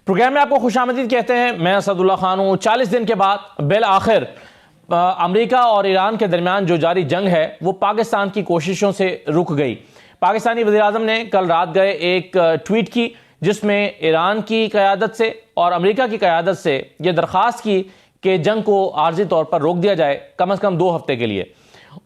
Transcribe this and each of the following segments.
Programme में आपको खुशामदीद कहते हैं। मैं असदुल्ला खान हूँ। 40 दिन के बाद बिल आखिर अमेरिका और ईरान के दरमियान जो जारी जंग है वो पाकिस्तान की कोशिशों से रुक गई। पाकिस्तानी वज़ीर-ए-आज़म ने कल रात गए एक ट्वीट की जिसमें ईरान की क़यादत से और अमेरिका की क़यादत से ये दरख्वास्त की कि जंग को आर्जी तौर पर रोक दिया जाए कम से कम 2 हफ्ते के लिए।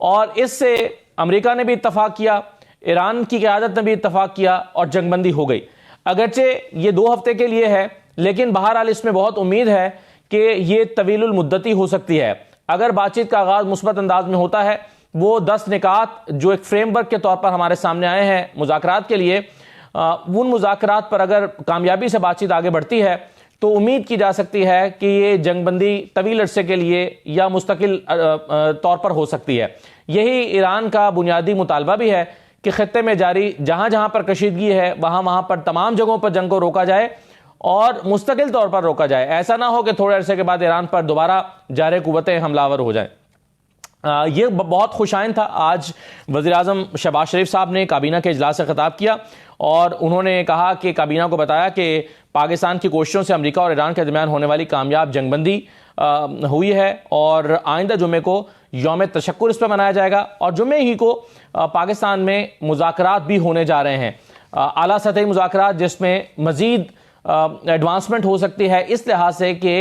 और इससे अमेरिका ने भी इत्तफाक किया, ईरान की क़यादत ने भी इत्तफाक किया और जंगबंदी हो गई। अगरचे ये 2 हफ्ते के लिए है, लेकिन बहरहाल इसमें बहुत उम्मीद है कि ये तवीलुल मुद्दती हो सकती है। अगर बातचीत का आगाज़ मुस्बत अंदाज में होता है, वो 10 निकात जो एक फ्रेमवर्क के तौर पर हमारे सामने आए हैं मुज़ाकरात के लिए, उन मुज़ाकरात पर अगर कामयाबी से बातचीत आगे बढ़ती है तो उम्मीद की जा सकती है कि ये जंगबंदी तवील अरसे के लिए या मुस्तकिल तौर पर हो सकती है। यही ईरान का बुनियादी मुतालबा भी है कि खित्ते में जारी जहां जहां पर कशीदगी है वहां वहां पर तमाम जगहों पर जंग को रोका जाए और मुस्तकिल तौर पर रोका जाए। ऐसा ना हो कि थोड़े अरसे के बाद ईरान पर दोबारा जारे कुव्वतें हमलावर हो जाएं। ये बहुत खुशाइन था। आज वज़ीर-ए-आज़म शहबाज शरीफ साहब ने काबीना के इजलास से खिताब किया और उन्होंने कहा कि काबीना को बताया कि पाकिस्तान की कोशिशों से अमेरिका और ईरान के दरमियान होने वाली कामयाब जंगबंदी हुई है और आइंदा जुमे को यौम तशक्कुर इस पर मनाया जाएगा और जुमे ही को पाकिस्तान में मुज़ाकरात भी होने जा रहे हैं, आला सतही मुज़ाकरात जिसमें मज़ीद एडवांसमेंट हो सकती है इस लिहाज से कि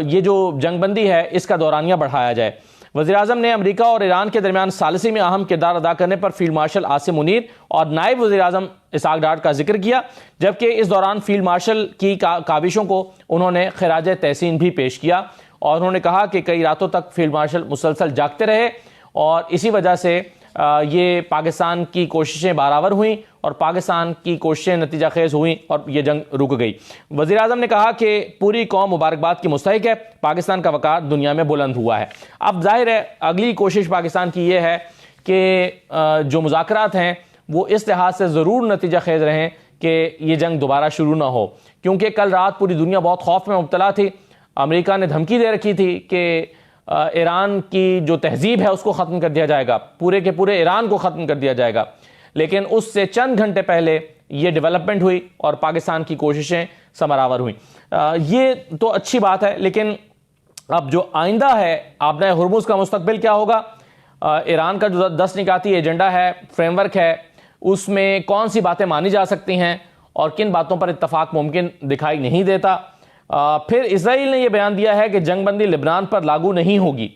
ये जो जंगबंदी है इसका दौरानिया बढ़ाया जाए। वज़ीर-ए-आज़म ने अमेरिका और ईरान के दरमियान सालिसी में अहम किरदार अदा करने पर फील्ड मार्शल आसिम मुनीर और नायब वज़ीर-ए-आज़म इसहाक डार का जिक्र किया, जबकि इस दौरान फील्ड मार्शल की काविशों को उन्होंने खिराज तहसीन भी पेश किया और उन्होंने कहा कि कई रातों तक फील्ड मार्शल मुसलसल जागते रहे और इसी वजह से ये पाकिस्तान की कोशिशें बारावर हुई और पाकिस्तान की कोशिशें नतीजा खेज हुई और ये जंग रुक गई। वज़ीर-ए-आज़म ने कहा कि पूरी कौम मुबारकबाद की मुस्तहिक है, पाकिस्तान का वक़ार दुनिया में बुलंद हुआ है। अब जाहिर है अगली कोशिश पाकिस्तान की ये है कि जो मुज़ाकरात हैं वो इस लिहाज से ज़रूर नतीजा खेज रहें कि ये जंग दोबारा शुरू ना हो, क्योंकि कल रात पूरी दुनिया बहुत खौफ में मुब्तला थी। अमेरिका ने धमकी दे रखी थी कि ईरान की जो तहजीब है उसको ख़त्म कर दिया जाएगा, पूरे के पूरे ईरान को ख़त्म कर दिया जाएगा, लेकिन उससे चंद घंटे पहले ये डेवलपमेंट हुई और पाकिस्तान की कोशिशें समरावर हुई। ये तो अच्छी बात है, लेकिन अब जो आइंदा है आपने हुर्मुज़ का मुस्तकबिल क्या होगा, ईरान का जो 10 निकाती एजेंडा है, फ्रेमवर्क है, उसमें कौन सी बातें मानी जा सकती हैं और किन बातों पर इत्तफाक मुमकिन दिखाई नहीं देता। फिर इजराइल ने यह बयान दिया है कि जंगबंदी लेबनान पर लागू नहीं होगी,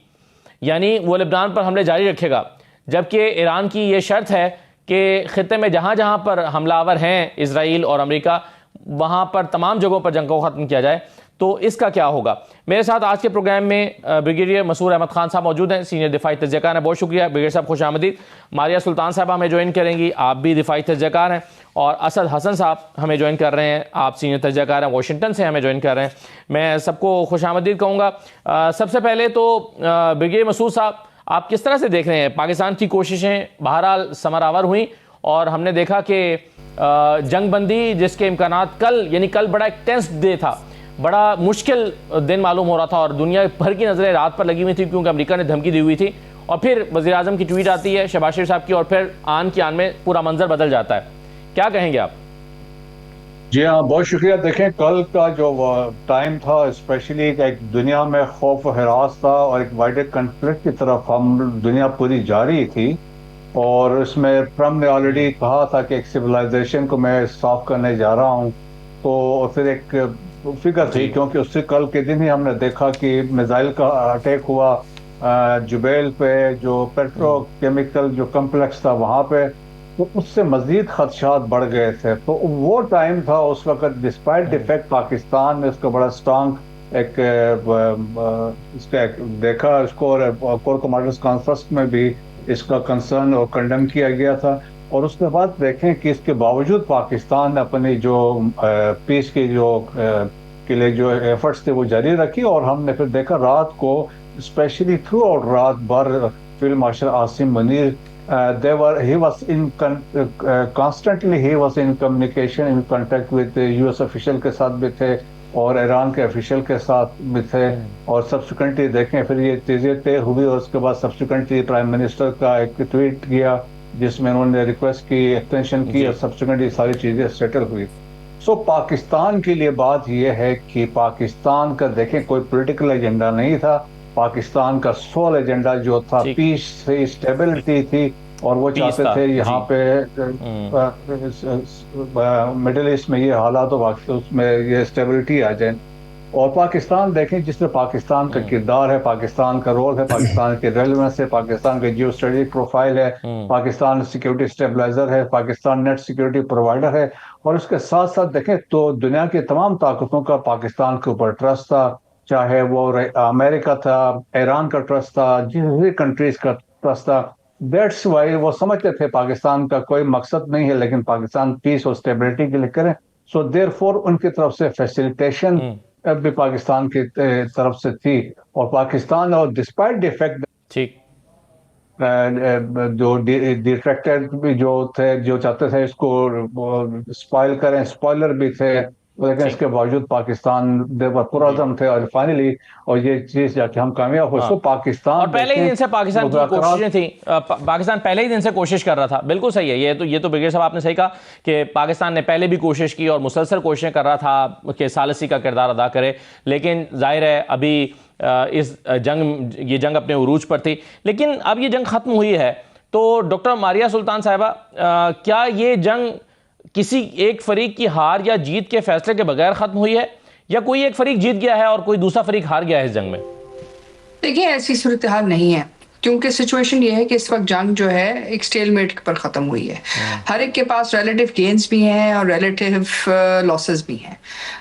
यानी वो लेबनान पर हमले जारी रखेगा, जबकि ईरान की ये शर्त है कि खित्ते में जहां जहां पर हमलावर हैं इजराइल और अमेरिका, वहां पर तमाम जगहों पर जंग को ख़त्म किया जाए। तो इसका क्या होगा। मेरे साथ आज के प्रोग्राम में ब्रिगेडियर मसूर अहमद खान साहब मौजूद हैं, सीनियर दिफाई तज्ज़ियाकार हैं। बहुत शुक्रिया ब्रिगेडियर साहब, खुश आमदीद। मारिया सुल्तान साहब हमें ज्वाइन करेंगी, आप भी दिफाई तज्ज़ियाकार हैं। और असद हसन साहब हमें ज्वाइन कर रहे हैं, आप सीनियर तज्ज़ियाकार हैं, वाशिंगटन से हमें ज्वाइन कर रहे हैं। मैं सबको खुश आमदीद कहूँगा। सबसे पहले तो ब्रिगेडियर मसूर साहब, आप किस तरह से देख रहे हैं पाकिस्तान की कोशिशें बहरहाल समरावर हुई और हमने देखा कि जंगबंदी जिसके इम्कानात कल, यानी कल बड़ा एक टेंस डे था, बड़ा मुश्किल दिन मालूम हो रहा था और दुनिया भर की नज़रें रात पर लगी हुई थी क्योंकि अमेरिका ने धमकी दी हुई थी और फिर वज़ीर-ए-आज़म की ट्वीट आती है शहबाज शरीफ साहब की और फिर आन की आन में पूरा मंजर बदल जाता है। क्या कहेंगे आप? जी हाँ, बहुत शुक्रिया। देखें, कल का जो टाइम था स्पेशली एक दुनिया में खौफ व हरास था और एक वाइडर कन्फ्लिक्ट की तरफ हम दुनिया पूरी जा रही थी और इसमें ट्रम्प ने ऑलरेडी कहा था कि एक सिविलाइजेशन को मैं साफ करने जा रहा हूँ। तो फिर एक फिक्र थी क्योंकि उससे कल के दिन ही हमने देखा कि मिसाइल का अटैक हुआ जुबैल पे, जो पेट्रोकेमिकल जो कम्प्लेक्स था वहाँ पे, तो उससे मजीद खदशात बढ़ गए थे। तो वो टाइम था उस वक्त, डिस्पाइट डिफेक्ट पाकिस्तान ने उसका बड़ा स्ट्रांग एक इसका देखा इसको और कोर कमांडर्स कॉन्फ्रेंस में भी इसका कंसर्न और कंडेम किया गया था। और उसके बाद देखें कि इसके बावजूद पाकिस्तान ने अपनी जो पीस की जो के लिए जो एफर्ट्स थे वो जारी रखी और हमने फिर देखा रात को स्पेशली थ्रू आउट रात भर field marshal Asim Munir he was in constantly he was in communication, in contact with US official के साथ भी थे और ईरान के ऑफिशियल के साथ भी थे और सब्सिक्वेंटली देखें फिर ये चीज़ें तय हुई और उसके बाद सब्सिक्वेंटली प्राइम मिनिस्टर का एक ट्वीट किया जिसमें उन्होंने रिक्वेस्ट की, एक्सटेंशन की और सब्सिक्वेंटली सारी चीज़ें सेटल हुई। सो पाकिस्तान के लिए बात यह है कि पाकिस्तान का देखें कोई पॉलिटिकल एजेंडा नहीं था। पाकिस्तान का सोल एजेंडा जो था ठीक। पीस थी, स्टेबिलिटी थी, और वो पीस चाहते था, थे यहाँ जी। पे मिडिल ईस्ट में ये हालात हो, उसमें ये स्टेबिलिटी आ जाए। और पाकिस्तान देखें, जिसमें पाकिस्तान का किरदार है, पाकिस्तान का रोल है, पाकिस्तान की रेलेवेंस है, पाकिस्तान का जियो स्ट्रेटेजिक प्रोफाइल है, पाकिस्तान सिक्योरिटी स्टेबलाइजर है, पाकिस्तान नेट सिक्योरिटी प्रोवाइडर है। और उसके साथ साथ देखें तो दुनिया की तमाम ताकतों का पाकिस्तान के ऊपर ट्रस्ट था, चाहे वो अमेरिका था, ईरान का ट्रस्ट था, जिस कंट्रीज का ट्रस्ट था। दैट्स वाई वो समझते थे पाकिस्तान का कोई मकसद नहीं है, लेकिन पाकिस्तान पीस और स्टेबिलिटी के लिए करें। सो देयरफॉर उनकी तरफ से फैसिलिटेशन भी पाकिस्तान की तरफ से थी। और पाकिस्तान, और डिस्पाइट द फैक्ट ठीक। जो डिट्रैक्टर भी जो थे, जो चाहते थे इसको स्पॉइल करें, स्पॉइलर भी थे, लेकिन इसके बावजूद पाकिस्तान देवर पुरअज़म थे, और फाइनली और ये चीज जाके हम कामयाब हुए। हाँ। सो पाकिस्तान और पहले ही दिन से पाकिस्तान की मुज़ाकरात- कोशिशें थी, पाकिस्तान पहले ही दिन से कोशिश कर रहा था। बिल्कुल सही है, ये तो ब्रिगेडियर साहब आपने सही कहा कि पाकिस्तान ने पहले भी कोशिश की और मुसलसल कोशिशें कर रहा था कि सालिसी का किरदार अदा करे, लेकिन जाहिर है अभी ये जंग अपने उरूज पर थी। लेकिन अब ये जंग खत्म हुई है, तो डॉक्टर मारिया सुल्तान साहिबा, क्या ये जंग किसी एक फरीक की हार या जीत के फैसले के बगैर खत्म हुई है, या कोई एक फरीक जीत गया है और कोई दूसरा फरीक हार गया है इस जंग में? देखिए, ऐसी सूरत हाल नहीं है, क्योंकि सिचुएशन ये है कि इस वक्त जंग जो है एक स्टेलमेट पर ख़त्म हुई है। हर एक के पास रिलेटिव गेन्स भी हैं और रिलेटिव लॉसेस भी हैं।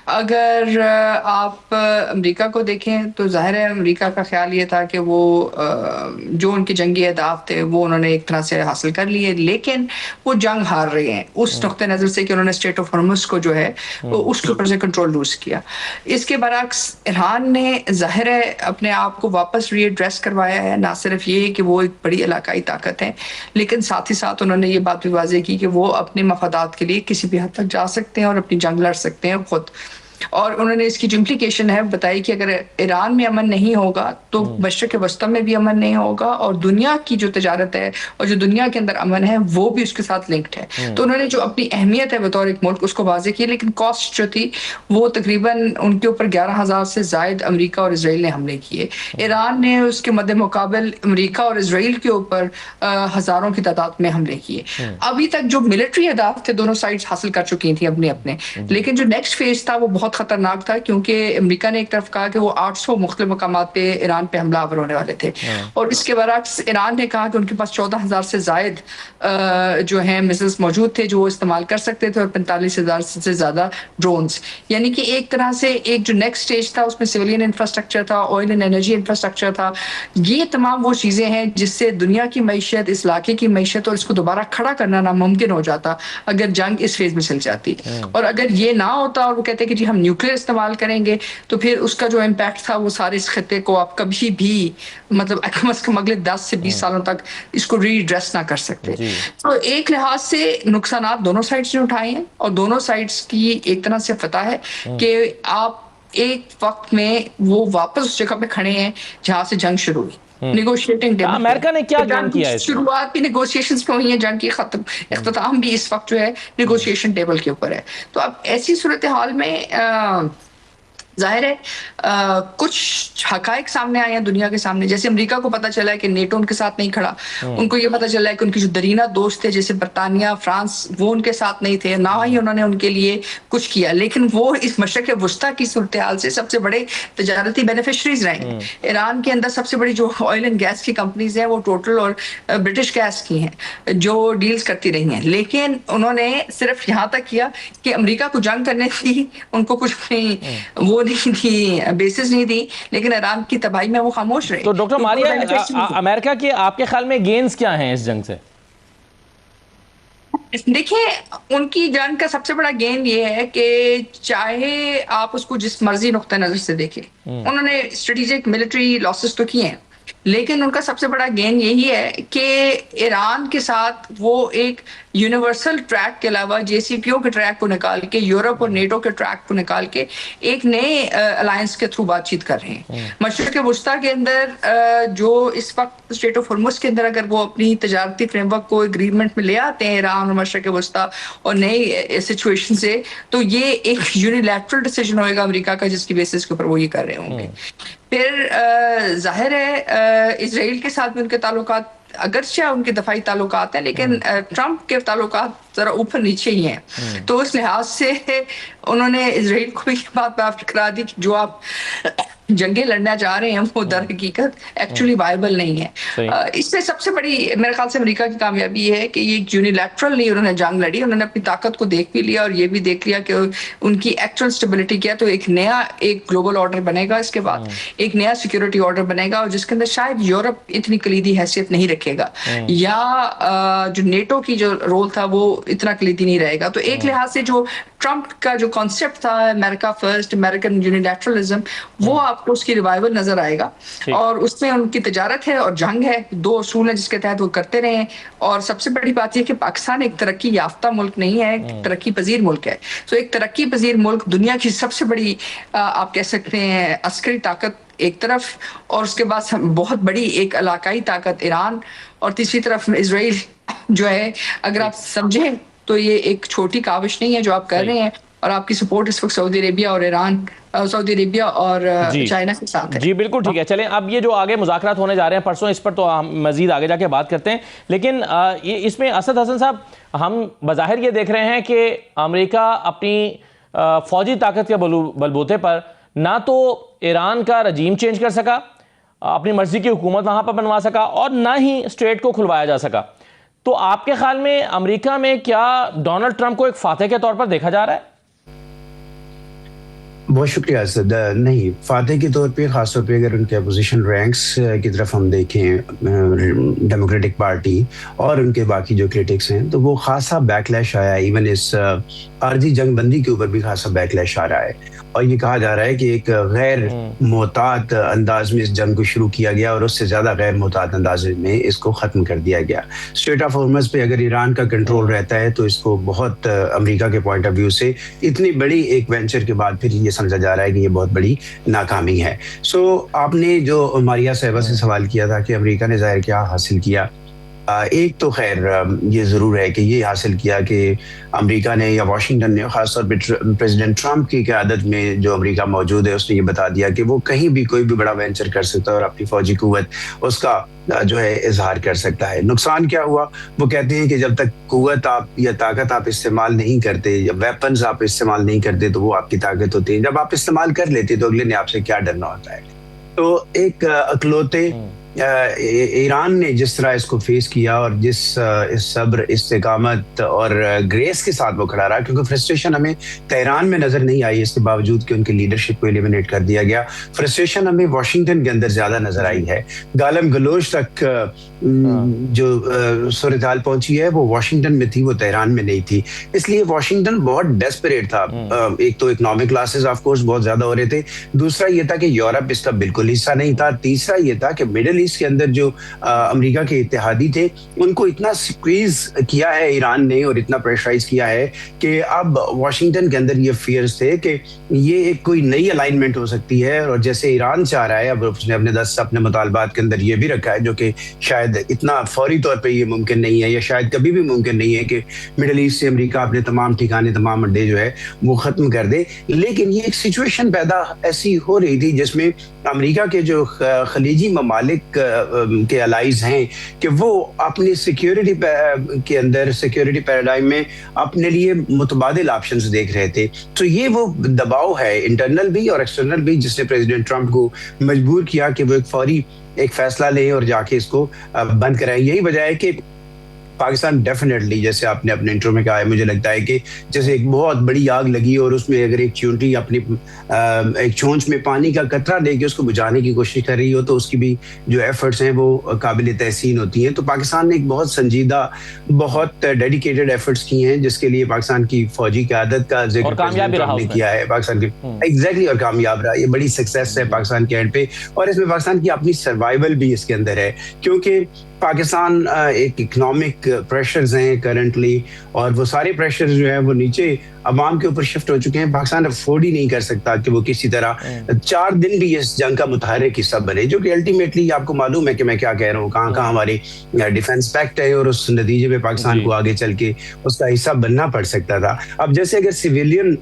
अगर आप अमेरिका को देखें तो ज़ाहिर है अमेरिका का ख्याल ये था कि वो जो उनके जंगी अहदाफ थे वो उन्होंने एक तरह से हासिल कर लिए, लेकिन वो जंग हार रहे हैं उस नुक्ते नज़र से कि उन्होंने स्टेट ऑफ हॉर्मुज़ को जो है उसके ऊपर से कंट्रोल लूज किया। इसके बरअक्स ईरान ने ज़ाहिर है अपने आप को वापस रीएड्रेस करवाया है, ना सिर्फ ये कि वो एक बड़ी इलाकाई ताकत है, लेकिन साथ ही साथ उन्होंने ये बात भी वाज़ेह की कि वो अपने मफादात के लिए किसी भी हद तक जा सकते हैं और अपनी जंग लड़ सकते हैं खुद। और उन्होंने इसकी जो इम्प्लीकेशन है बताई कि अगर ईरान में अमन नहीं होगा तो मशरिक़ वस्ता में भी अमन नहीं होगा, और दुनिया की जो तजारत है और जो दुनिया के अंदर अमन है वो भी उसके साथ लिंक्ड है। तो उन्होंने जो अपनी अहमियत है बतौर एक मुल्क उसको वाज़ेह की, लेकिन कॉस्ट जो थी वो तकरीबन उनके ऊपर 11,000 से ज़ायद अमेरिका और इसराइल ने हमले किए। ईरान ने उसके मद्दे मुकाबल अमेरिका और इसराइल के ऊपर हज़ारों की तादाद में हमले किए। अभी तक जो मिलिट्री अहदाफ थे दोनों साइड्स हासिल कर चुकी थी अपने अपने, लेकिन जो नेक्स्ट फेज था वो बहुत खतरनाक था, क्योंकि अमेरिका ने एक तरफ कहा कि वो 800 मुख्तलिफ मकामात पे ईरान पे हमलावर होने वाले थे, और इसके बरअक्स ईरान ने कहा कि उनके पास 14,000 से जायद जो है मिसाइल्स मौजूद थे जो वो इस्तेमाल कर सकते थे, और 45,000 से ज़्यादा ड्रोन्स। यानी कि एक तरह से एक जो नेक्स्ट स्टेज था उसमें सिविलियन इंफ्रास्ट्रक्चर था, ऑयल एंड एनर्जी इंफ्रास्ट्रक्चर था। ये तमाम वो चीज़ें हैं जिससे दुनिया की मईशत, इस इलाके की मईशत और इसको दोबारा खड़ा करना नामुमकिन हो जाता अगर जंग इस फेज में चल जाती। और अगर ये ना होता और वो कहते कि जी हम न्यूक्लियर इस्तेमाल करेंगे, तो फिर उसका जो इम्पैक्ट था वो सारे इस खत्ते को आप कभी भी मतलब कम से कम अगले 10 से 20 सालों तक इसको रीड्रेस ना कर सकते। तो एक लिहाज से नुकसान दोनों साइड्स ने उठाए हैं, और दोनों साइड्स की एक तरह से पता है कि आप एक वक्त में वो वापस उस जगह पे खड़े हैं जहां से जंग शुरू हुई। नेगोशिएटिंग टेबल, अमेरिका ने क्या गेन किया है? शुरुआत भी नेगोशिएशंस पे हुई है, जंग की खत्म इख्तिताम भी इस वक्त जो है नेगोशिएशन टेबल के ऊपर है। तो अब ऐसी सूरत हाल में जाहिर है कुछ हकायक सामने आए हैं दुनिया के सामने। जैसे अमेरिका को पता चला है कि नेटो उनके साथ नहीं खड़ा, उनको ये पता चला है कि उनकी जो दरीना दोस्त थे जैसे बरतानिया, फ्रांस, वो उनके साथ नहीं थे, ना ही उन्होंने उनके लिए कुछ किया। लेकिन वो इस मशरिक़ वस्ता की सूरत हाल से सबसे बड़े तजारती बेनिफिशरीज रहे हैं। ईरान के अंदर सबसे बड़ी जो ऑयल एंड गैस की कंपनीज हैं वो टोटल और ब्रिटिश गैस की हैं जो डील्स करती रही हैं, लेकिन उन्होंने सिर्फ यहाँ तक किया कि अमेरिका को जंग करने थी, उनको कुछ वो नहीं थी, बेसिस नहीं थी, लेकिन ईरान की तबाही में वो खामोश रहे। तो डॉक्टर मारिया, अमेरिका के आपके ख्याल में गेन्स क्या हैं इस जंग से? देखिए, उनकी जंग का सबसे बड़ा गेन ये है कि चाहे आप उसको जिस मर्जी नुक्ता नजर से देखें, उन्होंने स्ट्रेटेजिक मिलिट्री लॉसेस तो किए हैं, लेकिन उनका सबसे बड़ा गेन यही है कि ईरान के साथ वो एक यूनिवर्सल ट्रैक के अलावा JCPO के ट्रैक को निकाल के, यूरोप और नेटो के ट्रैक को निकाल के एक नए अलायंस के थ्रू बातचीत कर रहे हैं। मशरिक वुस्ता के अंदर जो इस वक्त स्ट्रेट ऑफ हॉर्मुज़ के अंदर अगर वो अपनी तजारती फ्रेमवर्क को एग्रीमेंट में ले आते हैं ईरान और मशरिक वुस्ता और नई सिचुएशन से, तो ये एक यूनिलैटरल डिसीजन होएगा अमेरिका का, जिसकी बेसिस के ऊपर वो ये कर रहे होंगे। फिर जाहिर है इजराइल के साथ भी उनके ताल्लुकात, अगरचे उनके दफाई ताल्लुकात हैं, लेकिन ट्रंप के ताल्लुकात जरा ऊपर नीचे ही हैं। तो उस लिहाज से उन्होंने इजराइल को भी ये बात माफ करा दी कि जो आप जंगें लड़ना चाह रहे हैं वो दर हकीकत एक्चुअली वायबल नहीं है। इससे सबसे बड़ी मेरे ख्याल से अमेरिका की कामयाबी है कि ये यूनिलैटरल नहीं उन्होंने जंग लड़ी, उन्होंने अपनी ताकत को देख भी लिया और ये भी देख लिया कि उनकी एक्चुअल स्टेबिलिटी क्या है। तो एक नया एक ग्लोबल ऑर्डर बनेगा, इसके बाद एक नया सिक्योरिटी ऑर्डर बनेगा, और जिसके अंदर शायद यूरोप इतनी कलीदी हैसियत नहीं रखेगा, या जो नेटो की जो रोल था वो इतना कलीदी नहीं रहेगा। तो एक लिहाज से जो ट्रंप का जो कॉन्सेप्ट था अमेरिका फर्स्ट, अमेरिकन यूनिलैटरलिज्म, वो आपको उसकी रिवाइवल नजर आएगा। और उसमें उनकी तजारत है और जंग है, दो असूल है जिसके तहत वो करते रहे। और सबसे बड़ी बात यह कि पाकिस्तान एक तरक्की याफ्ता मुल्क नहीं है, एक तरक्की पजीर मुल्क है। तो एक तरक्की पजीर मुल्क दुनिया की सबसे बड़ी आप कह सकते हैं अस्करी ताकत एक तरफ, और उसके बाद बहुत बड़ी एक इलाकाई ताकत ईरान, और तीसरी तरफ इजराइल जो है। अगर आप समझें तो ये एक छोटी काविश नहीं है जो आप कर रहे हैं, और आपकी सपोर्ट इस वक्त सऊदी अरेबिया और ईरान, सऊदी अरेबिया और चाइना के साथ है। जी बिल्कुल ठीक है। चलें अब ये जो आगे मुज़ाकरात होने जा रहे हैं परसों, इस पर तो हम मजीद आगे जाके बात करते हैं। लेकिन ये इसमें असद हसन साहब, हम बज़ाहिर ये देख रहे हैं कि अमेरिका अपनी फौजी ताकत के बलबूते पर ना तो ईरान का रजीम चेंज कर सका, अपनी मर्जी की हुकूमत वहाँ पर बनवा सका, और ना ही स्ट्रेट को खुलवाया जा सका। तो आपके ख्याल में अमेरिका में क्या डोनाल्ड ट्रंप को एक फातह के तौर पर देखा जा रहा है? बहुत शुक्रिया असद। नहीं, फातह के तौर पे ख़ासतौर पे अगर उनके अपोजिशन रैंक्स की तरफ हम देखें, डेमोक्रेटिक पार्टी और उनके बाकी जो क्रिटिक्स हैं, तो वो खासा बैकलैश आया। इवन इस आर्जी जंगबंदी के ऊपर भी खासा बैकलैश आ रहा है, और ये कहा जा रहा है कि एक गैर मोहतात अंदाज में इस जंग को शुरू किया गया और उससे ज़्यादा गैर मोहतात अंदाज में इसको ख़त्म कर दिया गया। स्ट्रेट ऑफ हॉर्मुज़ पे अगर ईरान का कंट्रोल रहता है तो इसको बहुत अमेरिका के पॉइंट ऑफ व्यू से इतनी बड़ी एक वेंचर के बाद फिर ये समझा जा रहा है कि ये बहुत बड़ी नाकामी है। सो आपने जो मारिया साहिबा से सवाल किया था कि अमेरिका ने ज़ाहिर क्या हासिल किया, एक तो खैर ये ज़रूर है कि ये हासिल किया कि अमेरिका ने या वाशिंगटन ने, ख़ासतौर पर प्रेसिडेंट ट्रंप की क़यादत में जो अमेरिका मौजूद है, उसने ये बता दिया कि वो कहीं भी कोई भी बड़ा वेंचर कर सकता है और अपनी फौजी कुव्वत उसका जो है इजहार कर सकता है। नुकसान क्या हुआ? वो कहते हैं कि जब तक कुव्वत आप या ताकत आप इस्तेमाल नहीं करते, या वेपन्स आप इस्तेमाल नहीं करते, तो वो आपकी ताकत होती है। जब आप इस्तेमाल कर लेते तो अगले ने आपसे क्या डरना होता है। तो एक अकलौते ईरान ने जिस तरह इसको फेस किया और जिस इस सब्र, इस्तिकामत और ग्रेस के साथ वो खड़ा रहा, क्योंकि फ्रस्ट्रेशन हमें तेहरान में नजर नहीं आई, इसके बावजूद कि उनकी लीडरशिप को एलिमिनेट कर दिया गया। फ्रस्ट्रेशन हमें वाशिंगटन के अंदर ज्यादा नजर आई है। गालम गलोच तक जो सूरत हाल पहुंची है वो वाशिंगटन में थी, वो तेहरान में नहीं थी। इसलिए वाशिंगटन बहुत डेस्परेट था। एक तो इकोनॉमिक लॉसेस ऑफ कोर्स बहुत ज्यादा हो रहे थे, दूसरा ये था कि यूरोप इसका बिल्कुल हिस्सा नहीं था, तीसरा ये था कि मिडिल ईस्ट के अंदर जो अमेरिका के इत्तेहादी थे उनको इतना स्क्वीज किया है ईरान ने और इतना प्रेशराइज किया है कि अब वाशिंगटन के अंदर ये फियर्स थे कि ये एक कोई नई अलाइनमेंट हो सकती है। और जैसे ईरान चाह रहा है, अब उसने अपने मुतालबात के अंदर ये भी रखा है, जो कि शायद इतना फौरी तौर पे ये मुमकिन नहीं है, या शायद कभी भी मुमकिन नहीं है कि मिडिल ईस्ट से अमेरिका अपने तमाम ठिकाने, तमाम अड्डे जो है वो खत्म कर दे। लेकिन ये एक सिचुएशन पैदा ऐसी हो रही थी जिसमें अमेरिका के जो खलीजी ममालिक के अलाइज हैं कि वो अपनी सिक्योरिटी के अंदर, सिक्योरिटी पैराडाइम में अपने लिए मुतबादिल ऑप्शंस देख रहे थे। तो ये वो दबाव है, इंटरनल भी और एक्सटर्नल भी, जिसने प्रेसिडेंट ट्रंप को मजबूर किया कि वो एक फौरी एक फैसला लें और जाके इसको बंद कराएं। यही वजह है कि पाकिस्तान डेफिनेटली, जैसे आपने अपने इंट्रो में कहा है, मुझे लगता है कि जैसे एक बहुत बड़ी आग लगी और उसमें अगर एक चींटी अपनी एक चोंच में पानी का कतरा लेके उसको बुझाने की कोशिश कर रही हो तो उसकी भी जो एफर्ट्स हैं वो काबिल तहसीन होती हैं। तो पाकिस्तान ने एक बहुत संजीदा, बहुत डेडिकेटेड एफर्ट्स किए हैं, जिसके लिए पाकिस्तान की फौजी क़यादत का जिक्र कामयाब रहा ने किया है पाकिस्तान की। एग्जैक्टली, और कामयाब रहा। ये बड़ी सक्सेस है पाकिस्तान के एंड पे, और इसमें पाकिस्तान की अपनी सर्वाइवल भी इसके अंदर है, क्योंकि पाकिस्तान एक इकोनॉमिक प्रेशर्स हैं करंटली, और वो सारे प्रेशर्स जो हैं वो नीचे अवाम के ऊपर शिफ्ट हो चुके हैं। पाकिस्तान अफोर्ड ही नहीं कर सकता कि वो किसी तरह 4 दिन भी इस जंग का मुतहर्रिक हिस्सा बने, जो कि अल्टीमेटली आपको मालूम है कि मैं क्या कह रहा हूँ, कहाँ हमारी डिफेंस पैक्ट है, और उस नतीजे में पाकिस्तान को आगे चल के उसका हिस्सा बनना पड़ सकता था। अब जैसे अगर सिविलियन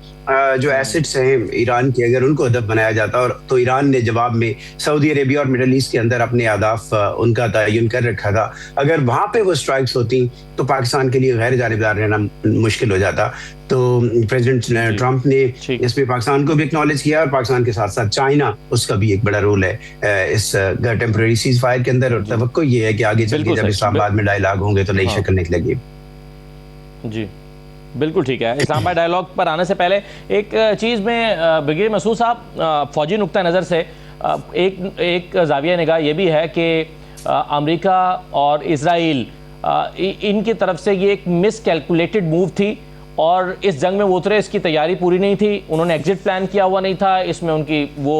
जो एसेट्स हैं ईरान के, अगर उनको हदफ बनाया जाता, और तो ईरान ने जवाब में सऊदी अरेबिया और मिडल ईस्ट के अंदर अपने अहदाफ उनका तयन कर रखा था, अगर वहां पे वो स्ट्राइक्स होती तो पाकिस्तान के लिए गैर जानिबदार रहना मुश्किल हो जाता। तो प्रेसिडेंट ट्रंप ने इसमें पाकिस्तान को भी एक्नॉलेज किया, और पाकिस्तान के साथ साथ चाइना, उसका भी एक बड़ा रोल है इस टेम्परेरी सीज फायर के अंदर। और तवक्को ये है कि आगे चल के जब इस्लामाबाद में डायलॉग होंगे तो नई शक्ल निकलेगी। जी बिल्कुल ठीक है। इस्लामाबाद डायलॉग पर आने से पहले एक चीज़ में ब्रिगेडियर मसूद साहब, फौजी नुक्ता नज़र से एक जाविया निगाह ये भी है कि अमेरिका और इजराइल इनकी तरफ से ये एक मिसकैलकुलेटेड मूव थी, और इस जंग में वो उतरे, इसकी तैयारी पूरी नहीं थी, उन्होंने एग्जिट प्लान किया हुआ नहीं था, इसमें उनकी वो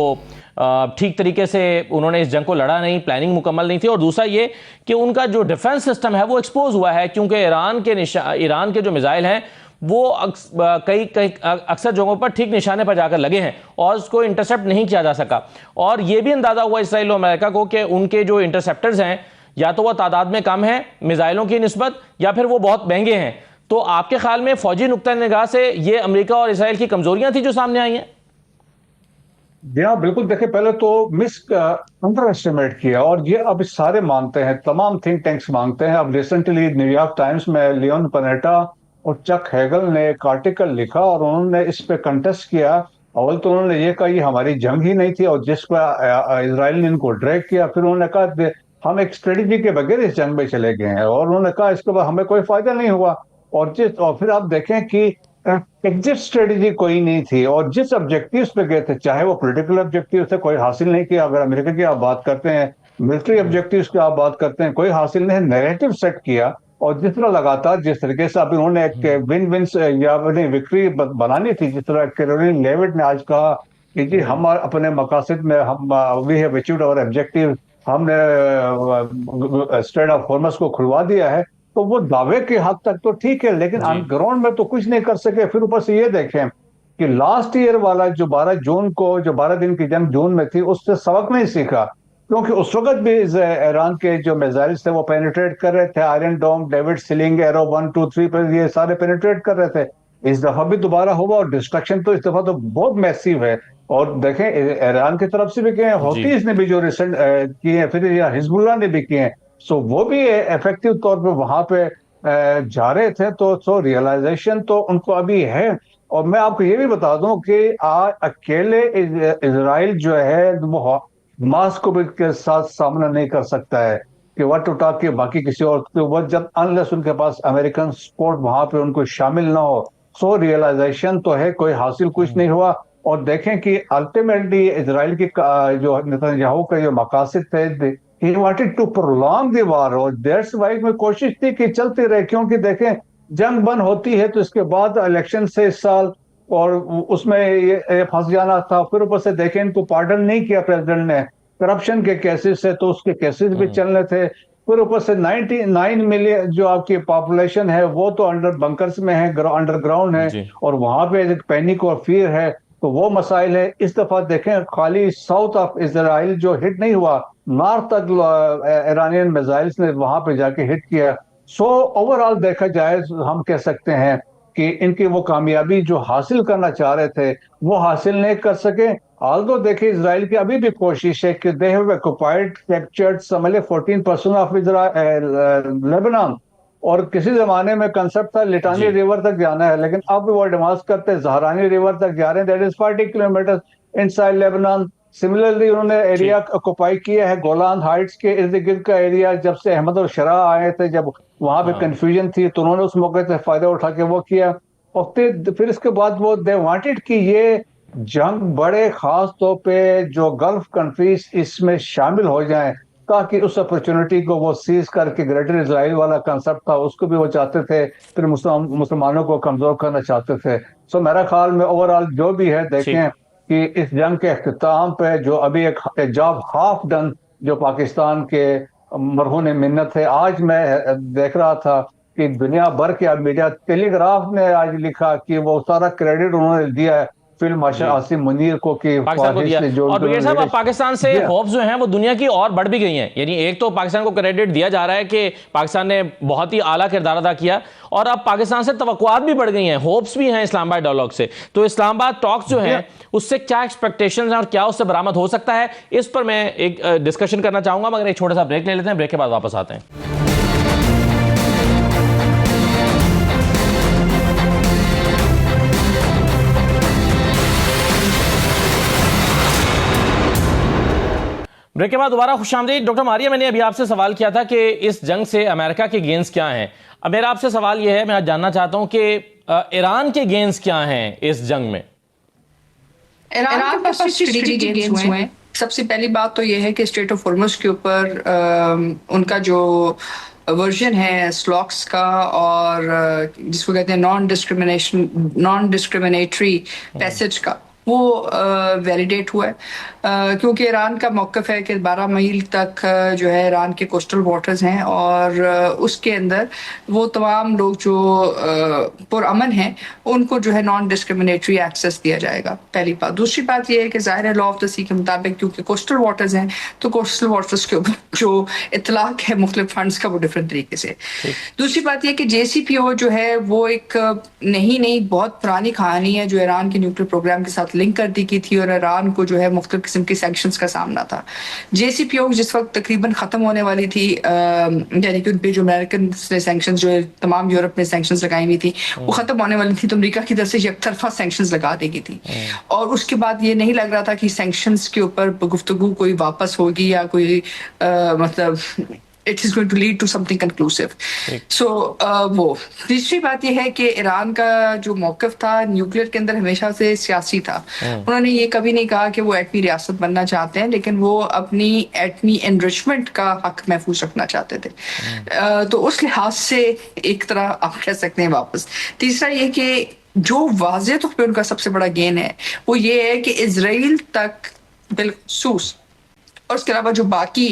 ठीक तरीके से उन्होंने इस जंग को लड़ा नहीं, प्लानिंग मुकम्मल नहीं थी। और दूसरा ये कि उनका जो डिफेंस सिस्टम है वो एक्सपोज हुआ है, क्योंकि ईरान के जो मिसाइल हैं वो कई अक्सर जगहों पर ठीक निशाने पर जाकर लगे हैं और उसको इंटरसेप्ट नहीं किया जा सका। और ये भी अंदाजा हुआ इसराइल और अमेरिका को कि उनके जो इंटरसेप्टर्स हैं या तो वो तादाद में कम है मिसाइलों की निस्बत, या फिर वो बहुत महंगे हैं। तो आपके ख्याल में फौजी नुक्ता निगाह से ये अमेरिका और इसराइल की कमजोरियां थी जो सामने आई हैं? जी हाँ, बिल्कुल। देखिए, पहले तो अंडर एस्टिमेट किया, और ये अब सारे मानते हैं, तमाम थिंक टैंक्स मानते हैं। अब रिसेंटली न्यूयॉर्क टाइम्स में लियोन पनेटा और चक हेगल ने एक आर्टिकल लिखा, और उन्होंने इस पे कंटेस्ट किया। अव्वल तो उन्होंने ये कहा ये हमारी जंग ही नहीं थी, और जिस पर इसराइल ने इनको ड्रैग किया, फिर उन्होंने कहा हम एक स्ट्रेटजी के बगैर इस जंग में चले गए हैं, और उन्होंने कहा इसके बाद हमें कोई फायदा नहीं हुआ। और फिर आप देखें कि एग्जिट स्ट्रेटजी कोई नहीं थी, और जिस ऑब्जेक्टिव पे गए थे, चाहे वो पॉलिटिकल ऑब्जेक्टिव से कोई हासिल नहीं किया, अगर अमेरिका की आप बात करते हैं, मिलिट्री ऑब्जेक्टिव की आप बात करते हैं, कोई हासिल नहीं, नैरेटिव सेट किया। और जिस तरह लगातार जिस तरीके से अभी उन्होंने एक विन विन या विक्ट्री बनानी थी, जिस तरह कैरोलिन लेविट ने आज कहा कि जी हम अपने मकासद में हम we have achieved our objective, हमने स्ट्रेट ऑफ हॉर्मस को खुलवा दिया है, तो वो दावे के हद तक तो ठीक है, लेकिन ऑन ग्राउंड में तो कुछ नहीं कर सके। फिर ऊपर से ये देखें कि लास्ट ईयर वाला जो 12 जून को जो 12 दिन की जंग जून में थी, उससे सबक नहीं सीखा, क्योंकि उस वक्त भी ईरान के जो मिसाइल्स थे वो पेनिट्रेट कर रहे थे। आयरन डोम, डेविड स्लिंग, एरो 1, 2, 3 पर ये सारे पेनिट्रेट कर रहे थे। इस दफा भी दोबारा हुआ, और डिस्ट्रक्शन तो इस दफा तो बहुत मैसिव है। और देखें, ईरान की तरफ से भी किए हैं, हौतीज ने भी जो रिसेंट किए हैं, फिर हिजबुल्लाह ने भी किए हैं, सो वो भी इफेक्टिव तौर पे वहां पे जा रहे थे। तो सो रियलाइजेशन तो उनको अभी है। और मैं आपको ये भी बता दूं कि आज अकेले इजराइल जो है वो मॉस्को के साथ सामना नहीं कर सकता है कि वट उठा के बाकी किसी और वो, जब अनलेस उनके पास अमेरिकन सपोर्ट वहां पे उनको शामिल ना हो। सो रियलाइजेशन तो है, कोई हासिल कुछ नहीं हुआ। और देखें कि अल्टीमेटली इजराइल की जो नेतन्याहू का जो मकासद थे, he wanted to prolong the war, और that's why में कोशिश थी कि चलती रहे, क्योंकि देखें जंग बंद होती है तो इसके बाद इलेक्शन से इस साल, और उसमें ये फंस जाना था। फिर ऊपर से देखें इनको पार्डन नहीं किया प्रेसिडेंट ने करप्शन के केसेस से, तो उसके केसेस भी चलने थे। फिर ऊपर से 99 मिलियन जो आपकी पॉपुलेशन है वो तो अंडर बंकर्स में है, अंडरग्राउंड है, और वहां पे एक पैनिक और फियर है, तो वो मसाइल है। इस दफा देखें खाली साउथ ऑफ इजराइल जो हिट नहीं हुआ, नॉर्थ तक ईरानियन मिसाइल्स ने वहां पे जाके हिट किया। सो ओवरऑल देखा जाए हम कह सकते हैं कि इनकी वो कामयाबी जो हासिल करना चाह रहे थे वो हासिल नहीं कर सके। आल्दो देखिए इजराइल की अभी भी कोशिश है कि दे हैव ऑक्युपाइड कैप्चर्ड समझ 14% ऑफ लेबनान, और किसी जमाने में कंसेप्ट था लिटानी रिवर तक जाना है, लेकिन अब वो एडवांस करते जहरानी रिवर तक जा रहे हैं, that is 40 kilometre inside Lebanon. Similarly उन्होंने एरिया ऑक्युपाई किया है, गोलान हाइट्स के इर्द गिर्द का एरिया। जब से अहमद और शरा आए थे, जब वहां पे कंफ्यूजन थी, तो उन्होंने उस मौके से फायदा उठा के वो किया। और फिर इसके बाद वो दे वांटेड कि ये जंग बड़े खास तौर पे जो गल्फ कंट्रीज इसमें शामिल हो जाएं, ताकि उस अपॉर्चुनिटी को वो सीज करके ग्रेटर इजराइल वाला कंसेप्ट था उसको भी वो चाहते थे, फिर मुसलमानों को कमजोर करना चाहते थे। सो मेरा ख्याल में ओवरऑल जो भी है, देखें कि इस जंग के अख्तिताम पे जो अभी एक जॉब हाफ डन जो पाकिस्तान के मरहून मिन्नत है। आज मैं देख रहा था कि दुनिया भर के मीडिया, टेलीग्राफ ने आज लिखा कि वो सारा क्रेडिट उन्होंने दिया है फिल्म आसिम मुनीर को कि पाकिस्तान को दिया। और ब्रिगेड साहब, अब पाकिस्तान से होप्स जो हैं वो दुनिया की और बढ़ भी गई हैं। यानी एक तो पाकिस्तान को क्रेडिट दिया जा रहा है कि पाकिस्तान ने बहुत ही आला किरदार अदा किया, और अब पाकिस्तान से तवक्कुआत भी बढ़ गई हैं, होप्स भी हैं इस्लामाबाद डायलॉग से। तो इस्लामाबाद टॉक्स जो हैं उससे क्या एक्सपेक्टेशंस हैं और क्या उससे बरामद हो सकता है, इस पर मैं एक डिस्कशन करना चाहूंगा, मगर एक छोटा सा ब्रेक ले लेते हैं, ब्रेक के बाद वापस आते हैं। ब्रेक के बाद दोबारा खुशामदीद। डॉक्टर मारिया, मैंने अभी आपसे सवाल किया था कि इस जंग से अमेरिका के गेन्स क्या हैं। अब मेरा आपसे सवाल यह है, मैं आज जानना चाहता हूं कि ईरान के गेन्स क्या हैं इस जंग में। ईरान के पास स्ट्रेटेजिक गेन्स हुए हैं। सबसे पहली बात तो यह है कि स्ट्रेट ऑफ हॉर्मुज़ के ऊपर उनका जो वर्जन है स्लॉक्स का, और जिसको कहते हैं नॉन डिस्क्रिमिनेटरी पैसेज का, वो वैलिडेट हुआ है, क्योंकि ईरान का मौक़िफ़ है कि 12 मील तक जो है ईरान के कोस्टल वाटर्स हैं, और उसके अंदर वो तमाम लोग जो पुरअमन हैं उनको जो है नॉन डिस्क्रिमिनेटरी एक्सेस दिया जाएगा, पहली बात। दूसरी बात ये है कि ज़ाहिर है लॉ ऑफ द सी के मुताबिक क्योंकि कोस्टल वाटर्स हैं, तो कोस्टल वाटर्स के ऊपर जो इतलाक है मुख्तलिफ फंड्स का, वो डिफरेंट तरीके से। दूसरी बात यह कि JCPO जो है वो एक नहीं बहुत पुरानी कहानी है जो ईरान के न्यूक्लियर प्रोग्राम के साथ लिंक कर दी गई थी, और ईरान को जो है मुख्तलिफ किस्म के सैंक्शंस का सामना था। JCPO जिस वक्त तकरीबन खत्म होने वाली थी, यानी कि उन पे जो अमेरिकन ने सैंक्शंस, जो तमाम यूरोप ने सैंक्शंस लगाई हुई थी, वो खत्म होने वाली थी, तो अमेरिका की तरफ से एकतरफा सैंक्शंस लगा दी गई थी, और उसके बाद ये नहीं लग रहा था कि सैंक्शंस के ऊपर गुफ्तगू कोई वापस होगी या कोई मतलब it is going to lead to something conclusive. So वो तीसरी बात यह है कि ईरान का जो मौक़िफ़ था न्यूक्लियर के अंदर हमेशा से सियासी था। उन्होंने ये कभी नहीं कहा कि वो एटमी रियासत बनना चाहते हैं, लेकिन वो अपनी एटमी एनरिचमेंट का हक महफूज रखना चाहते थे। तो उस लिहाज से एक तरह आप कह सकते हैं वापस। तीसरा ये कि जो वाज़ेह तौर पे उनका सबसे बड़ा गेन है वो ये है कि इजराइल तक बिलखसूस, और उसके अलावा जो बाकी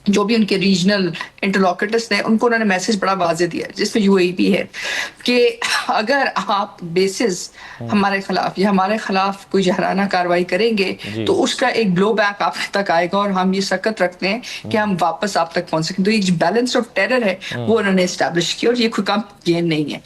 जो भी उनके रीजनल इंटरलॉकेटर्स थे, उनको उन्होंने मैसेज बड़ा वाज़ेह दिया, जिसमें UAE भी है कि अगर आप बेसिस हमारे खिलाफ या हमारे खिलाफ कोई जहराना कार्रवाई करेंगे तो उसका एक ब्लो बैक आप तक आएगा, और हम ये सकत रखते हैं कि हम वापस आप तक पहुंच सकें। तो ये बैलेंस ऑफ टेरर है वो उन्होंने इस्टेब्लिश किया, और ये कोई कम गेन नहीं है।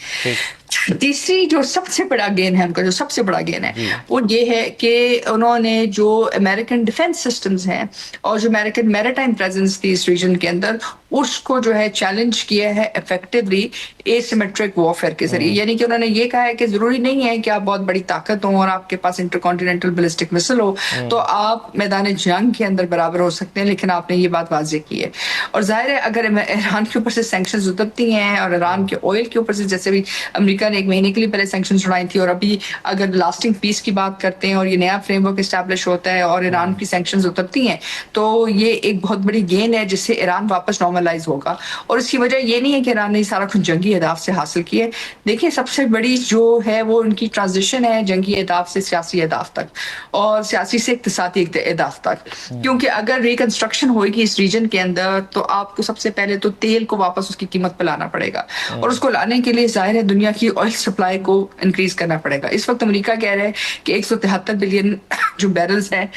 तीसरी जो सबसे बड़ा गेन है उनका, जो सबसे बड़ा गेन है वो ये है कि उन्होंने जो अमेरिकन डिफेंस सिस्टम्स हैं और जो अमेरिकन मैरीटाइम प्रेजेंस थी इस रीजन के अंदर, उसको जो है चैलेंज किया है इफेक्टिवली एसिमेट्रिक वॉरफेयर के जरिए। यानी कि उन्होंने ये कहा है कि जरूरी नहीं है कि आप बहुत बड़ी ताकत हो और आपके पास इंटरकॉन्टिनेंटल बैलिस्टिक मिसाइल हो तो आप मैदान जंग के अंदर बराबर हो सकते हैं, लेकिन आपने ये बात वाज़ेह की है। और जाहिर है अगर ईरान के ऊपर से सैंक्शंस उतरती हैं और ईरान के ऑयल के ऊपर से, जैसे भी अमेरिका ने 1 महीने के लिए पहले सैंक्शंस उड़ाई थी, और अभी अगर लास्टिंग पीस की बात करते हैं और ये नया फ्रेमवर्क एस्टैब्लिश होता है और ईरान की सैंक्शंस उतरती हैं, तो ये एक बहुत बड़ी गेन है जिससे ईरान वापस नॉर्मलाइज होगा। और इसकी वजह ये नहीं है कि ईरान ने सारा कुछ जंगी अहदाफ से हासिल किया है। देखिए सबसे बड़ी जो है वो उनकी ट्रांजिशन है जंगी अहदाफ से सियासी अहदाफ तक, और सियासी से इक्तिसादी अहदाफ तक। क्योंकि अगर रिकंस्ट्रक्शन होगी इस रीजन के अंदर तो आपको सबसे पहले तो तेल को वापस उसकी कीमत पर लाना पड़ेगा, और उसको लाने के लिए जाहिर है दुनिया की ऑयल सप्लाई को इंक्रीज करना पड़ेगा। इस वक्त अमेरिका कह रहा है कि 173 बिलियन जो बैरल्स हैं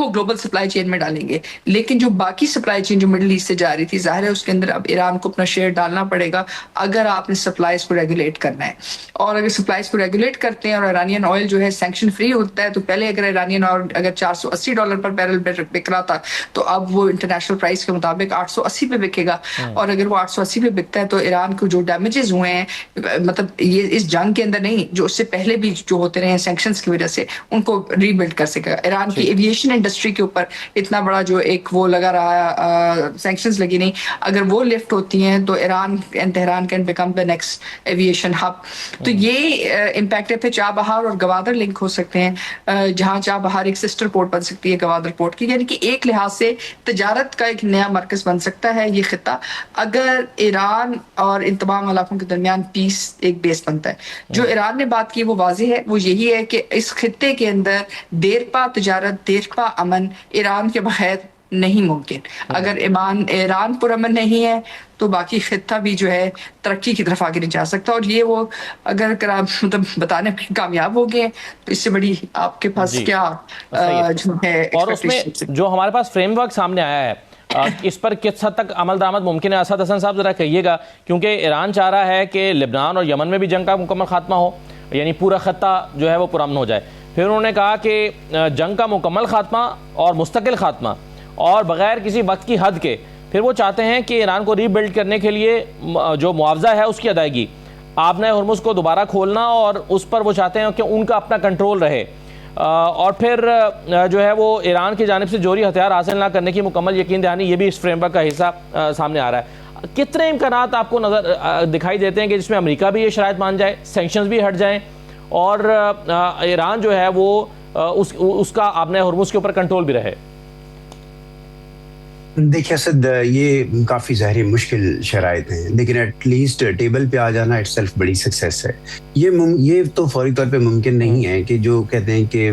वो ग्लोबल सप्लाई चेन में डालेंगे, लेकिन जो बाकी सप्लाई चेन जो मिडिल ईस्ट से जा रही थी, जाहिर है उसके अंदर अब ईरान को अपना शेयर डालना पड़ेगा अगर आपने सप्लाईज को रेगुलेट करना है। और अगर सप्लाईज को रेगुलेट करते हैं और ईरानियन ऑयल जो है सैंक्शन फ्री होता है, तो पहले अगर ईरानियन ऑयल अगर $480 पर बैरल बिक रहा था, तो अब वो इंटरनेशनल प्राइस के मुताबिक 880 पे बिकेगा। और अगर वो 880 पे बिकता है तो ईरान को जो डैमेजेस हुए हैं, मतलब ये इस जंग के अंदर नहीं, जो उससे पहले भी जो होते रहे हैं सैंक्शंस की वजह से, उनको रीबिल्ड कर सकेगा। ईरान की एविएशन इंडस्ट्री के ऊपर इतना बड़ा जो एक वो लगा रहा, सैंक्शंस लगी नहीं, अगर वो लिफ्ट होती हैं तो Iran and Tehran can become the next aviation hub. तो ये इम्पैक्ट है। फिर चाबहार और गवादर लिंक हो सकते हैं, जहां चाबहार एक सिस्टर पोर्ट बन सकती है गवादर पोर्ट की, यानी कि एक लिहाज से तजारत का एक नया मरकज बन सकता है ये खिता, अगर ईरान और इन तमाम इलाकों के दरमियान पीस एक बेस बनता है। जो ईरान ने बात की वो वाज़ेह है, वो यही है कि इस खिते के अंदर देरपा तजारत, देरपा अमन ईरान के बगैर नहीं मुमकिन। अगर ईरान पुरअमन नहीं है तो बाकी खिता भी जो है तरक्की की तरफ आगे नहीं जा सकता। और ये वो अगर आप मतलब बताने में कामयाब हो गए तो इससे बड़ी आपके पास क्या जो है। और उसमें जो हमारे पास फ्रेमवर्क सामने आया है, इस पर किस हद तक अमल दरामद मुमकिन है? असद हसन साहब जरा कहिएगा, क्योंकि ईरान चाह रहा है कि लेबनान और यमन में भी जंग का मुकम्मल खात्मा हो, यानी पूरा खत्ता जो है वो पुरअमन हो जाए। फिर उन्होंने कहा कि जंग का मुकम्मल खात्मा और मुस्तकिल खात्मा और बगैर किसी वक्त की हद के। फिर वो चाहते हैं कि ईरान को रीबिल्ड करने के लिए जो मुआवजा है उसकी अदायगी, आपने हुर्मुज को दोबारा खोलना, और उस पर वो चाहते हैं कि उनका अपना कंट्रोल रहे, और फिर जो है वो ईरान की जानिब से जोहरी हथियार हासिल ना करने की मुकम्मल यकीन दहानी, ये भी इस फ्रेमवर्क का हिस्सा सामने आ रहा है। कितने इम्कानात आपको नज़र दिखाई देते हैं कि जिसमें अमेरिका भी ये शराइत मान जाए, सैंक्शंस भी हट जाएँ और ईरान जो है वो उसका आपने हुर्मुज के ऊपर कंट्रोल भी रहे? देखिए असद, ये काफ़ी ज़ाहिर मुश्किल शराइत हैं, लेकिन एटलीस्ट टेबल पे आ जाना इटसेल्फ बड़ी सक्सेस है। ये तो फौरी तौर पे मुमकिन नहीं है कि जो कहते हैं कि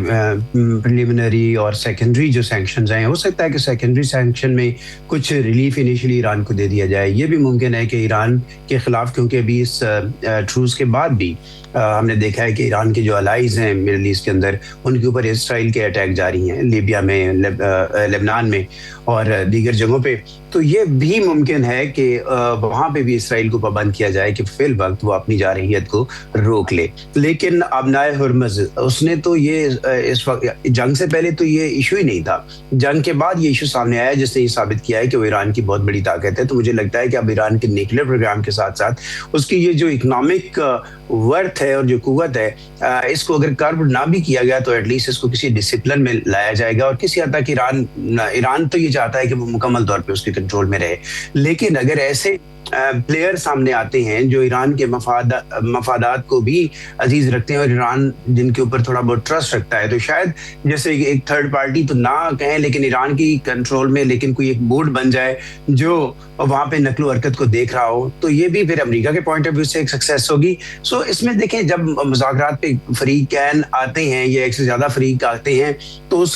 प्रिलिमिनरी और सेकेंडरी जो सैंक्शंस हैं, हो सकता है कि सेकेंडरी सैंक्शन में कुछ रिलीफ इनिशियली ईरान को दे दिया जाए। ये भी मुमकिन है कि ईरान के खिलाफ, क्योंकि अभी इस ट्रूस के बाद भी हमने देखा है कि ईरान के जो अलाइज हैं मिडिल ईस्ट के अंदर, उनके ऊपर इसराइल के अटैक जारी हैं, लीबिया में, लेबनान में और दीगर जगहों पे। तो ये भी मुमकिन है कि वहाँ पे भी इसराइल को पाबंद किया जाए कि फिल वक्त वो अपनी जारहियत को रोक ले। लेकिन अबनाए हुर्मुज, उसने तो ये इस वक्त जंग से पहले तो ये इशू ही नहीं था, जंग के बाद ये इशू सामने आया जिसने ये साबित किया है कि वो ईरान की बहुत बड़ी ताकत है। तो मुझे लगता है कि अब ईरान के न्यूक्लियर प्रोग्राम के साथ साथ उसकी ये जो इकोनॉमिक वर्थ है और जो कुव्वत है, इसको अगर कर्ब ना भी किया गया तो एटलीस्ट इसको किसी डिसिप्लिन में लाया जाएगा। और किसी हद तक ईरान तो ये चाहता है कि वो मुकम्मल तौर पे उसके कंट्रोल में रहे। लेकिन अगर ऐसे प्लेयर सामने आते हैं जो ईरान के मफादात को भी अजीज रखते हैं और ईरान जिनके ऊपर थोड़ा बहुत ट्रस्ट रखता है, तो शायद जैसे एक थर्ड पार्टी तो ना कहें लेकिन ईरान की कंट्रोल में, लेकिन कोई एक बोर्ड बन जाए जो वहां पे नकलो हरकत को देख रहा हो, तो ये भी फिर अमेरिका के पॉइंट ऑफ व्यू से एक सक्सेस होगी। सो इसमें देखें, जब मुज़ाकरात पे फरीकैन आते हैं या एक से ज्यादा फरीक आते हैं, तो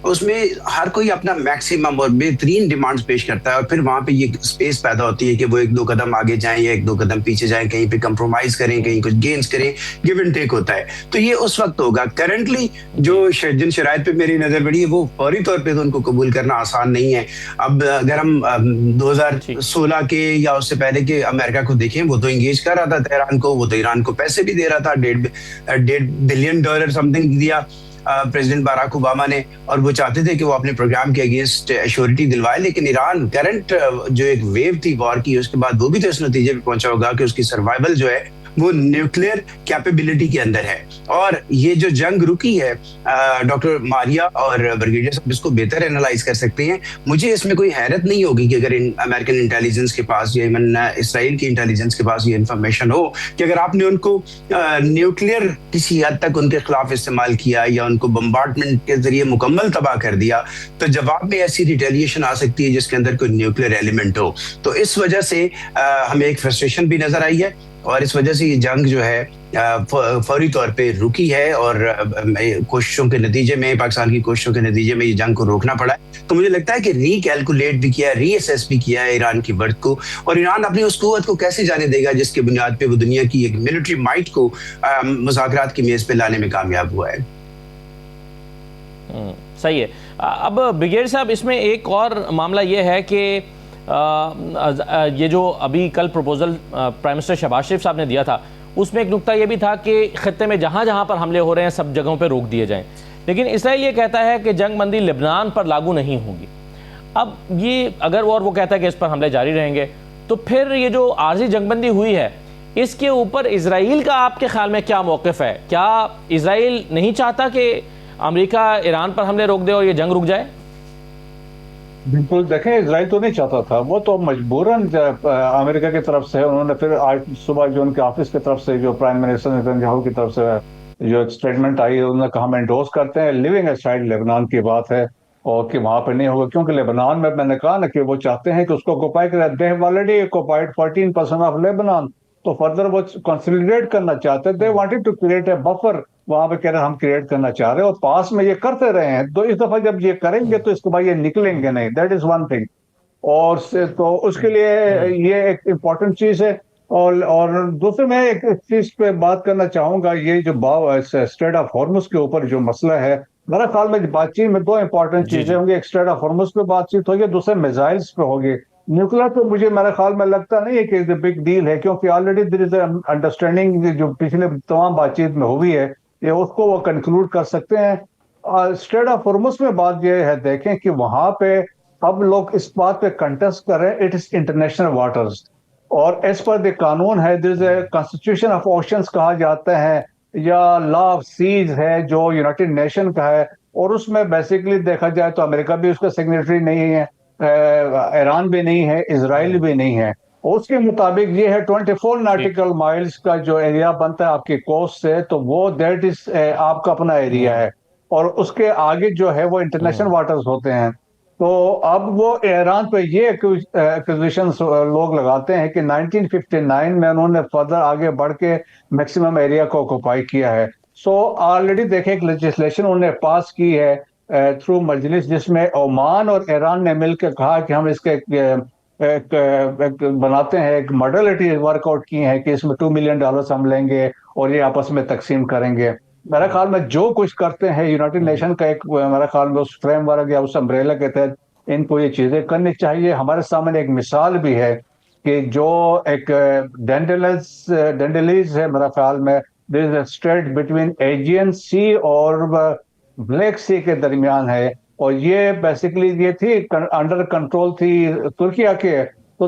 उसमें हर कोई अपना मैक्सिमम और बेहतरीन डिमांड्स पेश करता है और फिर वहां पे ये स्पेस पैदा होती है कि वो एक दो कदम आगे जाएं या एक दो कदम पीछे जाएं, कहीं पे कंप्रोमाइज करें, कहीं कुछ गेन्स करें, गिव एंड टेक होता है। तो ये उस वक्त होगा। करंटली जो जिन शराइत पे मेरी नजर पड़ी है वो फौरी तौर पे तो उनको कबूल करना आसान नहीं है। अब अगर हम 2016 के या उससे पहले के अमेरिका को देखें, वो तो इंगेज कर रहा था तेहरान को, वो तो ईरान को पैसे भी दे रहा था, $1.5 बिलियन समथिंग दिया प्रेसिडेंट बाराक ओबामा ने, और वो चाहते थे कि वो अपने प्रोग्राम के अगेंस्ट एश्योरिटी दिलवाए। लेकिन ईरान करंट जो एक वेव थी वॉर की, उसके बाद वो भी तो इस नतीजे पे पहुंचा होगा कि उसकी सर्वाइवल जो है वो न्यूक्लियर कैपेबिलिटी के अंदर है। और ये जो जंग रुकी है, डॉक्टर मारिया और ब्रिगेडियर साहब इसको बेहतर एनालाइज कर सकते हैं। मुझे इसमें कोई हैरत नहीं होगी कि अगर अमेरिकन इंटेलिजेंस के पास या इवन इसराइल की इंटेलिजेंस के पास ये इंफॉर्मेशन हो कि अगर आपने उनको न्यूक्लियर किसी हद तक उनके खिलाफ इस्तेमाल किया या उनको बम्बार्डमेंट के जरिए मुकम्मल तबाह कर दिया, तो जवाब में ऐसी रिटेलिएशन आ सकती है जिसके अंदर कोई न्यूक्लियर एलिमेंट हो। तो इस वजह से हमें एक फ्रस्ट्रेशन भी नजर आई है और इस वजह से ये जंग जो है फौरी तौर पे रुकी है और कोशिशों के नतीजे में, पाकिस्तान की कोशिशों के नतीजे में ये जंग को रोकना पड़ा है। तो मुझे लगता है कि रीकैलकुलेट भी किया, रीअसेस भी किया है ईरान की वर्थ को, और ईरान अपनी उस कुव्वत को कैसे जाने देगा जिसके बुनियाद पे वो दुनिया की एक मिलिट्री माइट को मुज़ाकरात की मेज पे लाने में कामयाब हुआ है। सही है। अब ब्रिगेड साहब, इसमें एक और मामला ये है कि ये जो अभी कल प्रपोजल प्राइम मिनिस्टर शहबाज शरीफ साहब ने दिया था, उसमें एक नुक्ता ये भी था कि खत्ते में जहाँ जहाँ पर हमले हो रहे हैं सब जगहों पर रोक दिए जाएं, लेकिन इसराइल ये कहता है कि जंग बंदी लेबनान पर लागू नहीं होगी। अब ये अगर वो कहता है कि इस पर हमले जारी रहेंगे, तो फिर ये जो आर्जी जंगबंदी हुई है इसके ऊपर इजराइल का आपके ख्याल में क्या मौक़िफ़ है? क्या इजराइल नहीं चाहता कि अमेरिका ईरान पर हमले रोक दे और ये जंग रुक जाए? बिल्कुल, देखें, इजराइल तो नहीं चाहता था, वो तो मजबूरन अमेरिका की तरफ से उन्होंने फिर आज सुबह जो उनके ऑफिस की तरफ से जो प्राइम मिनिस्टर नेतन्याहू की तरफ से जो एक स्टेटमेंट आई है, उन्होंने कहा हम एंडोर्स करते हैं लिविंग असाइड लेबनान की बात है, और कि वहां पर नहीं होगा, क्योंकि लेबनान में मैंने कहा ना कि वो चाहते हैं कि उसको ऑक्युपाई करें। They have already occupied 14% of Lebanon, तो फर्दर वो कंसोलिडेट करना चाहते हैं। They wanted to create a buffer, वहां पे कह रहे हैं हम क्रिएट करना चाह रहे हैं, और पास में ये करते रहे हैं, तो इस दफा जब ये करेंगे तो इसके बाद ये निकलेंगे नहीं। That is one thing. और तो उसके लिए ये एक इम्पोर्टेंट चीज है। और दूसरे मैं एक चीज पे बात करना चाहूंगा, ये जो स्ट्रेट ऑफ हॉर्मुज के ऊपर जो मसला है, मेरा ख्याल में बातचीत में दो इंपॉर्टेंट चीजें होंगी। एक स्ट्रेट ऑफ हॉर्मुज पे बातचीत होगी, दूसरे मिसाइल्स पे होगी। न्यूक्लियर तो मुझे मेरे ख्याल में लगता नहीं है कि बिग डील है, क्योंकि ऑलरेडी देयर इज अंडरस्टैंडिंग जो पिछले तमाम बातचीत में हुई है, ये उसको वो कंक्लूड कर सकते हैं। स्ट्रेट ऑफ हॉर्मुज में बात ये है, देखें कि वहां पे अब लोग इस बात पे कंटेस्ट कर रहे हैं, इट इज इंटरनेशनल वाटर्स, और एज पर द कानून है, there is a constitution of oceans कहा जाता है, या लॉ ऑफ सीज है जो यूनाइटेड नेशन का है, और उसमें बेसिकली देखा जाए तो अमेरिका भी उसका सिग्नेटरी नहीं है, ईरान भी नहीं है, इजराइल भी नहीं है। उसके मुताबिक ये है 24 नॉटिकल माइल्स का जो एरिया बनता है आपके कोस्ट से, तो वो दैट इज आपका अपना एरिया है, और उसके आगे जो है वो इंटरनेशनल वाटर्स होते हैं। तो अब वो ईरान पे ये एक्विजिशन लोग लगाते हैं कि 1959 में उन्होंने फर्दर आगे बढ़ के मैक्सिमम एरिया को ऑक्युपाई किया है। सो ऑलरेडी देखें एक लेजिस्लेशन उन्होंने पास की है थ्रू मजलिस, जिसमें ओमान और ईरान ने मिलकर कहा कि हम इसके एक बनाते हैं, एक मॉडलिटी वर्कआउट की है कि इसमें $2 मिलियन हम लेंगे और ये आपस में तकसीम करेंगे। मेरे ख्याल में जो कुछ करते हैं यूनाइटेड नेशन का एक, मेरे ख्याल में उस फ्रेमवर्क या उस अम्ब्रेला के तहत इनको ये चीजें करनी चाहिए। हमारे सामने एक मिसाल भी है कि जो एक डेंडेलीज है, मेरे ख्याल में there is a strait between Aegean sea और ब्लैक सी के दरमियान है, और ये बेसिकली ये थी अंडर कंट्रोल थी तुर्किया के। तो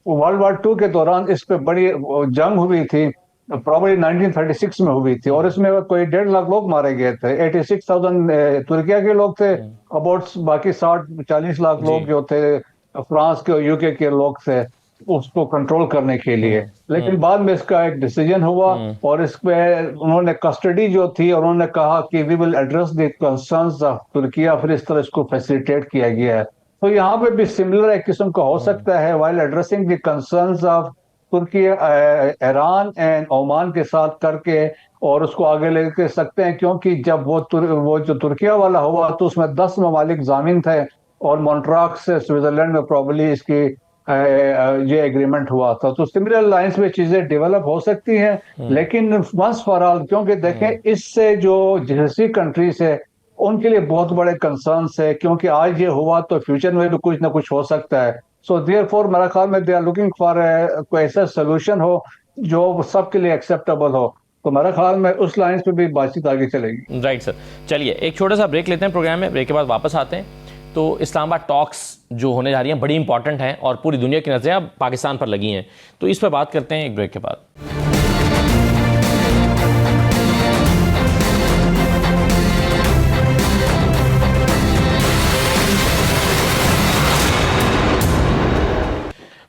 वर्ल्ड वार 2 के दौरान इस पे बड़ी जंग हुई थी, प्रॉब्लली 1936 में हुई थी, और इसमें कोई 1.5 लाख लोग मारे गए थे। 86,000 तुर्किया के लोग थे, अबाउट बाकी 40 लाख लोग जो थे फ्रांस के और यूके के लोग थे उसको कंट्रोल करने के लिए। लेकिन बाद में इसका एक डिसीजन हुआ, और इस पे उन्होंने कस्टडी जो थी, उन्होंने कहा कि we will address the concerns of Turkiye, फिर इस तरह इसको फैसिलिटेट किया गया है। तो यहाँ पे भी सिमिलर एक किस्म का हो सकता है, while addressing the concerns of Turkey, Iran and Oman के साथ करके, और उसको आगे लेके सकते हैं, क्योंकि जब वो जो तुर्किया वाला हुआ तो उसमें 10 ममालिक जामिन थे, और मॉन्ट्राक से स्विट्जरलैंड में प्रॉब्ली इसकी ये एग्रीमेंट हुआ था। तो सिमिलर लाइंस में चीजें डेवलप हो सकती हैं, लेकिन वंस फॉर ऑल, क्योंकि देखें इससे जो जीसीसी कंट्रीज है उनके लिए बहुत बड़े कंसर्न्स है, क्योंकि आज ये हुआ तो फ्यूचर में भी कुछ ना कुछ हो सकता है। सो देयरफॉर मेरा ख्याल में दे आर लुकिंग फॉर कोई ऐसा सोल्यूशन हो जो सबके लिए एक्सेप्टेबल हो। तो मेरा ख्याल में उस लाइन पे भी बातचीत आगे चलेगी। राइट सर, चलिए एक छोटा सा ब्रेक लेते हैं प्रोग्राम में, ब्रेक के बाद वापस आते हैं। तो इस्लामाबाद टॉक्स जो होने जा रही हैं बड़ी इंपॉर्टेंट हैं, और पूरी दुनिया की नज़रें अब पाकिस्तान पर लगी हैं, तो इस पर बात करते हैं एक ब्रेक के बाद।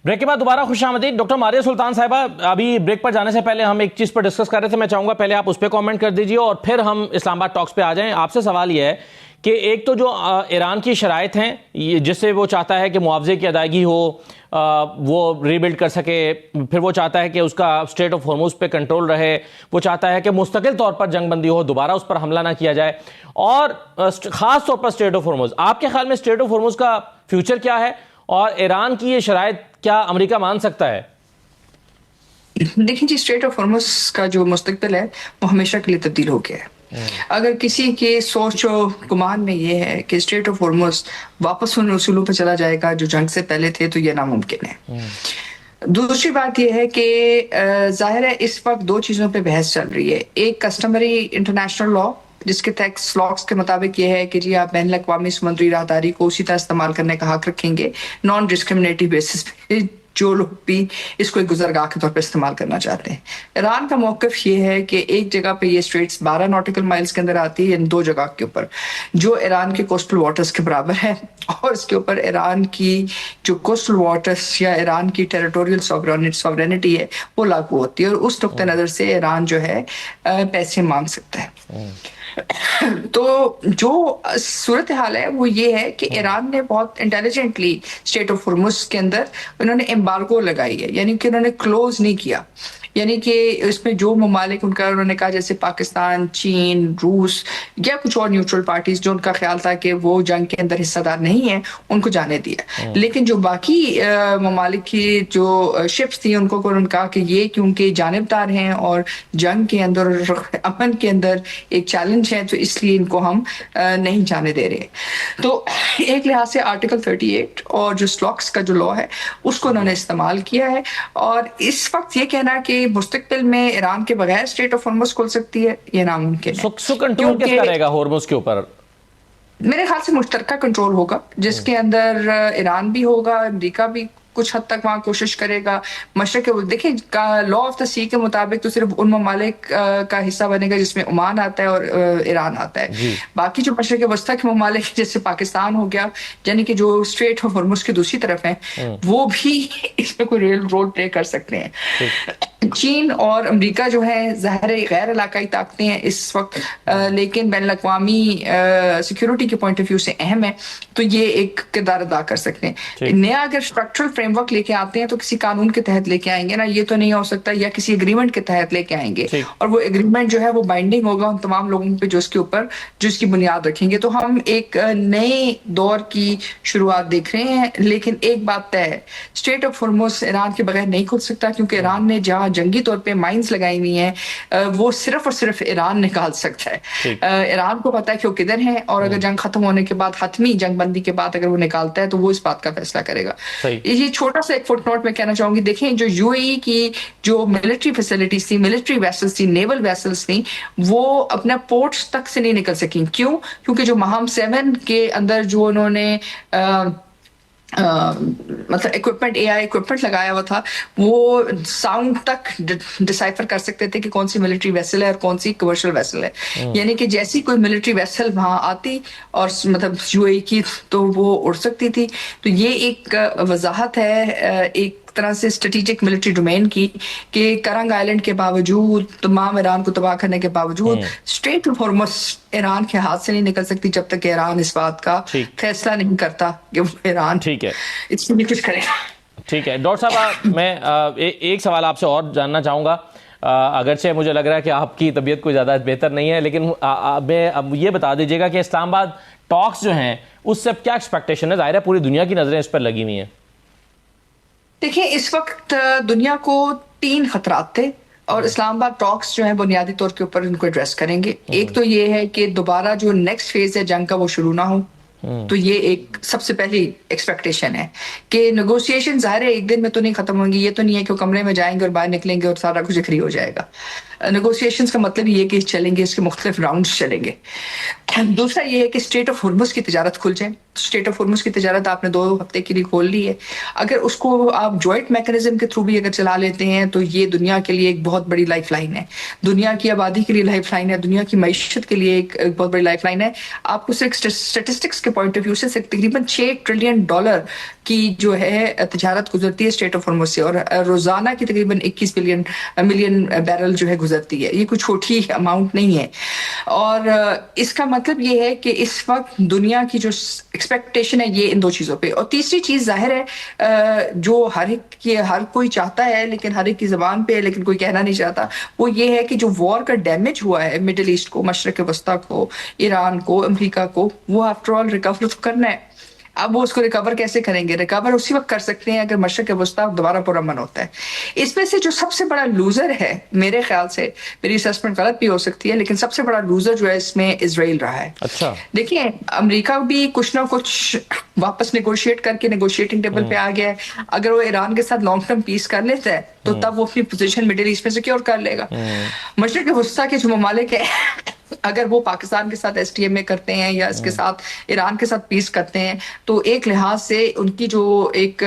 ब्रेक के बाद दोबारा खुशामदीद। डॉक्टर मारिया सुल्तान साहिबा, अभी ब्रेक पर जाने से पहले हम एक चीज़ पर डिस्कस कर रहे थे, मैं चाहूँगा पहले आप उस पर कमेंट कर दीजिए और फिर हम इस्लामाबाद टॉक्स पे आ जाएं। आपसे सवाल यह है कि एक तो जो ईरान की शराइत हैं जिससे वो चाहता है कि मुआवजे की अदायगी हो, वो रीबिल्ड कर सके, फिर वो चाहता है कि उसका स्ट्रेट ऑफ हॉर्मुज पे कंट्रोल रहे, वो चाहता है कि मुस्तकिल तौर पर जंगबंदी हो, दोबारा उस पर हमला ना किया जाए, और ख़ास तौर पर स्ट्रेट ऑफ हॉर्मुज। आपके ख्याल में स्ट्रेट ऑफ हॉर्मुज का फ्यूचर क्या है, और ईरान की ये शराइत क्या अमेरिका मान सकता है? देखिए जी, स्ट्रेट ऑफ हॉर्मुज का जो मुस्तकबिल है वो हमेशा के लिए तब्दील हो गया है। अगर किसी के सोच और गुमान में ये है कि स्ट्रेट ऑफ हॉर्मुज़ वापस उन उसूलों पर चला जाएगा जो जंग से पहले थे, तो ये नामुमकिन है। दूसरी बात यह है कि जाहिर है इस वक्त दो चीज़ों पे बहस चल रही है। एक कस्टमरी इंटरनेशनल लॉ, जिसके टेक्स्ट लॉक्स के मुताबिक ये है कि जी आप बैन अक़वामी समुद्री राहदारी को उसी तरह इस्तेमाल करने का हक रखेंगे, नॉन डिस्क्रिमिनेटिव बेसिस पे, जो लोग भी इसको एक गुजरगाह के तौर पर इस्तेमाल करना चाहते हैं। ईरान का मौक़िफ़ ये है कि एक जगह पे ये स्ट्रेट्स 12 नॉटिकल माइल्स के अंदर आती है, इन दो जगह के ऊपर, जो ईरान के कोस्टल वाटर्स के बराबर है, और इसके ऊपर ईरान की जो कोस्टल वाटर्स या ईरान की टेरिटोरियल सॉवरेनिटी है वो लागू होती है, और उस नुक्ते नज़र से ईरान जो है पैसे मांग सकता है। तो जो सूरत हाल है वो ये है कि ईरान ने बहुत इंटेलिजेंटली स्ट्रेट ऑफ हॉर्मुज़ के अंदर उन्होंने एम्बार्गो लगाई है, यानी कि उन्होंने क्लोज नहीं किया। यानी कि इसमें जो ममालिक उनका, उन्होंने कहा जैसे पाकिस्तान, चीन, रूस या कुछ और न्यूट्रल पार्टीज जो उनका ख्याल था कि वो जंग के अंदर हिस्सेदार नहीं है, उनको जाने दिया। लेकिन जो बाकी ममालिक की जो शिप्स थी उनको उन्होंने कहा कि ये क्योंकि जानिबदार हैं और जंग के अंदर, अमन के अंदर एक चैलेंज है, तो इसलिए इनको हम नहीं जाने दे रहे। तो एक लिहाज से आर्टिकल 38 और जो स्लॉक्स का जो लॉ है उसको उन्होंने इस्तेमाल किया है। और इस वक्त ये कहना कि मुस्तकबिल में ईरान के बगैर स्ट्रेट ऑफ हॉर्मुज़ खुल सकती है, ये नामुमकिन है। कंट्रोल किसका रहेगा हॉर्मुज़ के ऊपर? मेरे ख्याल से मुश्तरका कंट्रोल होगा, जिसके अंदर ईरान भी होगा, अमेरिका भी कुछ हद तक वहाँ कोशिश करेगा। मशरक़, देखिए लॉ ऑफ द सी के मुताबिक तो सिर्फ उन ममालिक का हिस्सा बनेगा जिसमें ओमान आता है और ईरान आता है। बाकी जो मशरक़ वस्ता के ममालिक जैसे पाकिस्तान हो गया, यानी कि जो स्ट्रेट ऑफ हॉर्मुज़ की दूसरी तरफ है, वो भी इसमें कोई रियल रोल प्ले कर सकते हैं। चीन और अमेरिका जो है ज़ाहिर गैर इलाकाई ताकतें हैं इस वक्त, लेकिन बैन अक़वामी सिक्योरिटी के पॉइंट ऑफ व्यू से अहम है, तो ये एक किरदार अदा कर सकते हैं। नया अगर स्ट्रक्चरल फ्रेमवर्क लेके आते हैं तो किसी कानून के तहत लेके आएंगे ना, ये तो नहीं हो सकता, या किसी एग्रीमेंट के तहत लेके आएंगे, और वो एग्रीमेंट जो है वो बाइंडिंग होगा उन तमाम लोगों पे जो इसके ऊपर जो इसकी बुनियाद रखेंगे। तो हम एक नए दौर की शुरुआत देख रहे हैं। लेकिन एक बात तय है, स्ट्रेट ऑफ हॉर्मुज़ ईरान के बगैर नहीं खुल सकता, क्योंकि ईरान ने जहाँ जंगी तौर पे माइंस लगाई हुई हैं, वो सिर्फ और सिर्फ ईरान निकाल सकता है। ईरान को पता है कि वो किधर है, और अगर जंग खत्म होने के बाद, हतमी जंग बंदी के बाद अगर वो निकालता है, तो वो इस बात का फैसला करेगा। ये छोटा सा एक फुटनोट में कहना चाहूंगी, देखें जो यूएई की जो मिलिट्री फैसिलिटीज थी, मिलिट्री वेसल्स थी, नेवल वेसल्स थी, वो अपना पोर्ट्स तक से नहीं निकल सकी। क्यों? क्योंकि जो महाम 7 के अंदर जो उन्होंने मतलब इक्विपमेंट, एआई इक्विपमेंट लगाया हुआ था, वो साउंड तक डिसाइफर कर सकते थे कि कौन सी मिलिट्री वेसल है और कौन सी कमर्शियल वेसल है। यानी कि जैसी कोई मिलिट्री वेसल वहां आती और मतलब यूएई की, तो वो उड़ सकती थी। तो ये एक वजाहत है एक तरह से स्ट्रेटेजिक मिलिट्री डोमेन की, कि करंग आइलैंड के बावजूद, तमाम ईरान को तबाह करने के बावजूद, स्ट्रेट ऑफ हॉर्मुज़ ईरान के हाथ से नहीं निकल सकती जब तक ईरान इस बात का फैसला नहीं करता कि वो ईरान इसके लिए कुछ करेगा। ठीक है डॉक्टर साहब, मैं एक सवाल आपसे और जानना चाहूँगा। अगरचे मुझे लग रहा है कि आपकी तबीयत कोई ज़्यादा बेहतर नहीं है, लेकिन अब ये बता दीजिएगा कि इस्लामाबाद टॉक्स जो हैं उससे अब क्या एक्सपेक्टेशन है? ज़ाहिर है पूरी दुनिया की नज़रें इस पर लगी हुई हैं। देखिए, इस वक्त दुनिया को 3 खतरात थे, और इस्लामाबाद टॉक्स जो है बुनियादी तौर के ऊपर इनको एड्रेस करेंगे। एक तो ये है कि दोबारा जो नेक्स्ट फेज है जंग का वो शुरू ना हो, तो ये एक सबसे पहली एक्सपेक्टेशन है कि नेगोशिएशन ज़ाहिर है एक दिन में तो नहीं खत्म होंगी। ये तो नहीं है कि वो कमरे में जाएंगे और बाहर निकलेंगे और सारा कुछ फ्री हो जाएगा। नेगोशिएशंस का मतलब ये कि चलेंगे, इसके मुख्तलिफ राउंड्स चलेंगे। दूसरा ये है कि स्ट्रेट ऑफ हॉर्मुज़ की तिजारत खुल जाए। स्ट्रेट ऑफ हॉर्मुज़ की तिजारत आपने 2 हफ्ते के लिए खोल ली है, अगर उसको आप जॉइंट मैकेनिज्म के थ्रू भी अगर चला लेते हैं तो ये दुनिया के लिए एक बहुत बड़ी लाइफ लाइन है, दुनिया की आबादी के लिए लाइफ लाइन है, दुनिया की मईशत के लिए एक बहुत बड़ी लाइफ लाइन है। आपको सिर्फ स्टेटिस्टिक्स के पॉइंट ऑफ व्यू से तकरीबन $6 ट्रिलियन की जो है तिजारत गुजरती है स्ट्रेट ऑफ हॉर्मुज़ से, और रोजाना की तकरीबन 21 मिलियन बैरल जो है गुजरती है। ये कोई छोटी अमाउंट नहीं है। और इसका मतलब ये है कि इस वक्त दुनिया की जो एक्सपेक्टेशन है ये इन 2 चीज़ों पे। और तीसरी चीज़ जाहिर है जो हर कोई चाहता है, लेकिन हर एक की ज़बान पे है, लेकिन कोई कहना नहीं चाहता, वो ये है कि जो वॉर का डैमेज हुआ है मिडिल ईस्ट को, मशरक़ वस्ता को, ईरान को, अमेरिका को, वो आफ्टर ऑल रिकवर तो करना है। अब वो उसको रिकवर कैसे करेंगे? रिकवर उसी वक्त कर सकते हैं अगर मशरक वस्ता दोबारा पुरअमन होता है। इसमें से जो सबसे बड़ा लूजर है मेरे ख्याल से, मेरी असेसमेंट गलत भी हो सकती है, लेकिन सबसे बड़ा लूजर जो है इसमें इजराइल रहा है। अच्छा, देखिए अमेरिका भी कुछ ना कुछ वापस नेगोशिएट करके नेगोशिएटिंग टेबल पे आ गया है। अगर वो ईरान के साथ लॉन्ग टर्म पीस कर लेता है तो तब वो अपनी पोजीशन मिडिल ईस्ट में सिक्योर कर लेगा। मशरक वस्ता के जो ममालिक है अगर वो पाकिस्तान के साथ एसटीएमए करते हैं या इसके साथ ईरान के साथ पीस करते हैं तो एक लिहाज से उनकी जो एक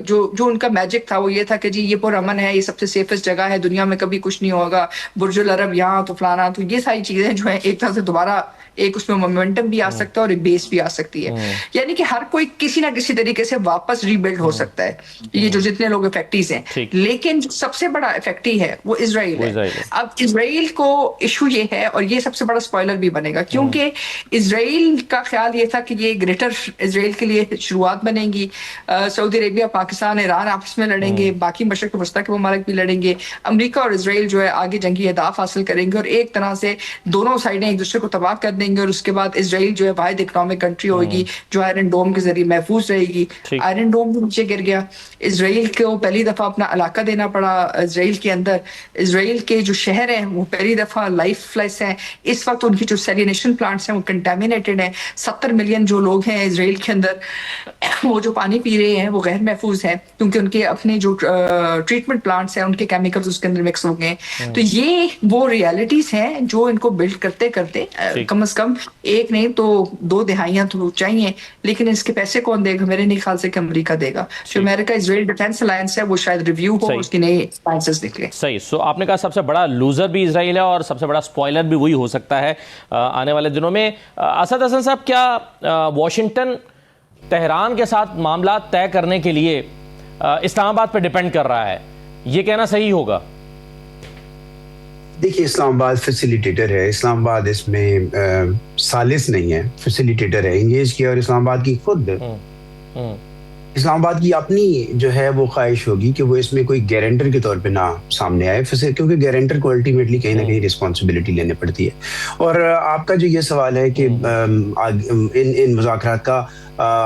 जो उनका मैजिक था वो ये था कि जी ये पुरअमन है, ये सबसे सेफेस्ट जगह है, दुनिया में कभी कुछ नहीं होगा, बुर्जुल अरब यहाँ तो फलाना, तो ये सारी चीजें जो है एक तरह से दोबारा एक उसमें मोमेंटम भी आ सकता है और एक बेस भी आ सकती है। यानी कि हर कोई किसी ना किसी तरीके से वापस रीबिल्ड हो सकता है, ये जो जितने लोग इफेक्टीज हैं। लेकिन जो सबसे बड़ा इफेक्टी है वो इजराइल है। अब इजराइल को इशू ये है, और ये सबसे बड़ा स्पॉइलर भी बनेगा, क्योंकि इजराइल का ख्याल ये था कि ये ग्रेटर इजराइल के लिए शुरुआत बनेगी। सऊदी अरेबिया, पाकिस्तान, ईरान आपस में लड़ेंगे, बाकी मशरक वस्ता के ममालिक भी लड़ेंगे, अमेरिका और इजराइल जो है आगे जंगी अहदाफ हासिल करेंगे और एक तरह से दोनों साइडें एक दूसरे को तबाह कर देंगे। और उसके बाद इजराइल जो है वाहिद इकोनॉमिक कंट्री होगी जो आयरन डोम के जरिए महफूज रहेगी। आयरन डोम भी नीचे गिर गया, इजराइल को पहली दफा अपना इलाका देना पड़ा। इजराइल के अंदर इजराइल के जो शहर हैं वो पहली दफा लाइफलेस हैं। इस वक्त उनकी जो सैलिनेशन प्लांट्स हैं वो कंटेमिनेटेड हैं। 70 मिलियन जो लोग हैं इजराइल के अंदर वो जो पानी पी रहे हैं वो गैर महफूज है, क्योंकि उनके अपने जो ट्रीटमेंट प्लांट्स हैं उनके केमिकल्स उसके अंदर मिक्स हो गए। तो ये वो रियलिटीज हैं जो इनको बिल्ड करते करते कम से कम एक नहीं तो 2 दिहाइयां तो चाहिए। लेकिन इसके पैसे कौन देगा? मेरे नहीं ख्याल से कि अमेरिका देगा। जो अमेरिका इजराइल डिफेंस अलायंस है वो शायद रिव्यू हो, उसकी नई अलायंसेस निकले। सही। सो आपने कहा सबसे बड़ा लूजर भी इजराइल है और सबसे बड़ा स्पॉइलर भी वही हो सकता है आने वाले दिनों में। असद हसन साहब, क्या वॉशिंगटन तेहरान के साथ मामला तय करने के लिए इस्लामाबाद पर डिपेंड कर रहा है, ये कहना सही होगा? देखिए, इस्लामाबाद फैसिलिटेटर है, इस्लामाबाद इसमें सालिस नहीं है, फैसिलिटेटर है, इंगेज किया। और इस्लामाबाद की खुद इस्लामाबाद की अपनी जो है वो ख्वाहिश होगी कि वो इसमें कोई गारंटर के तौर पे ना सामने आए, क्योंकि गारंटर को अल्टीमेटली कहीं ना कहीं रिस्पॉन्सिबिलिटी लेनी पड़ती है। और आपका जो ये सवाल है कि इन मुज़ाकरात का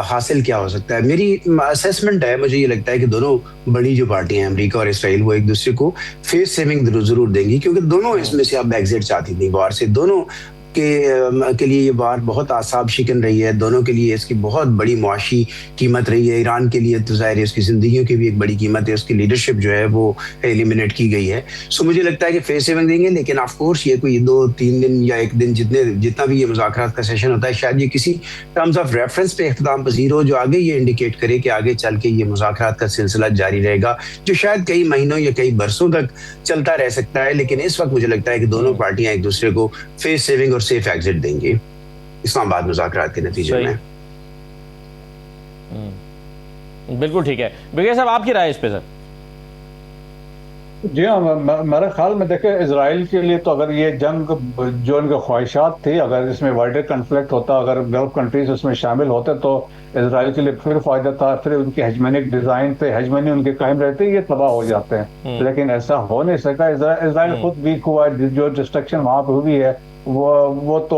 हासिल क्या हो सकता है, मेरी असेसमेंट है, मुझे ये लगता है कि दोनों बड़ी जो पार्टियां हैं अमेरिका और इसराइल वो एक दूसरे को फेस सेविंग जरूर देंगी, क्योंकि दोनों इसमें से अब एग्जिट चाहती थी वार से। दोनों के लिए ये बात बहुत आसाब शिकन रही है, दोनों के लिए इसकी बहुत बड़ी मुआशी कीमत रही है। ईरान के लिए तो ज़ाहिर है उसकी ज़िंदगियों की भी एक बड़ी कीमत है, उसकी लीडरशिप जो है वो एलिमिनेट की गई है। सो मुझे लगता है कि फेस सेविंग देंगे, लेकिन ऑफ कोर्स ये कोई 2-3 दिन या एक दिन जितना भी ये मुज़ाकरात का सेशन होता है, शायद ये किसी टर्म्स ऑफ रेफरेंस पे इख्तिताम पजीर हो, जो आगे ये इंडिकेट करे कि आगे चल के ये मुज़ाकरात का सिलसिला जारी रहेगा, जो शायद कई महीनों या कई बरसों तक चलता रह सकता है। लेकिन इस वक्त मुझे लगता है कि दोनों पार्टियां एक दूसरे को फेस सेविंग और सेफ एग्जिट देंगे इस्लामाबाद मुज़ाकरात के नतीजे में। बिल्कुल ठीक है। बिल्कुल साहब, आपकी राय इस पे सर? जी हाँ, मेरे ख्याल में देखें, इजराइल के लिए तो अगर ये जंग जो उनकी ख्वाहिशात थी, अगर इसमें वाइडर कन्फ्लिक्ट होता, अगर गल्फ कंट्रीज उसमें शामिल होते तो इजराइल के लिए फिर फायदा था, फिर उनकी हेजमोनिक डिजाइन पे हेजमोनी उनके कायम रहते, ये तबाह हो जाते हैं। लेकिन ऐसा हो नहीं सका। इजराइल खुद वीक हुआ, जो डिस्ट्रक्शन वहां पर हुई है वो तो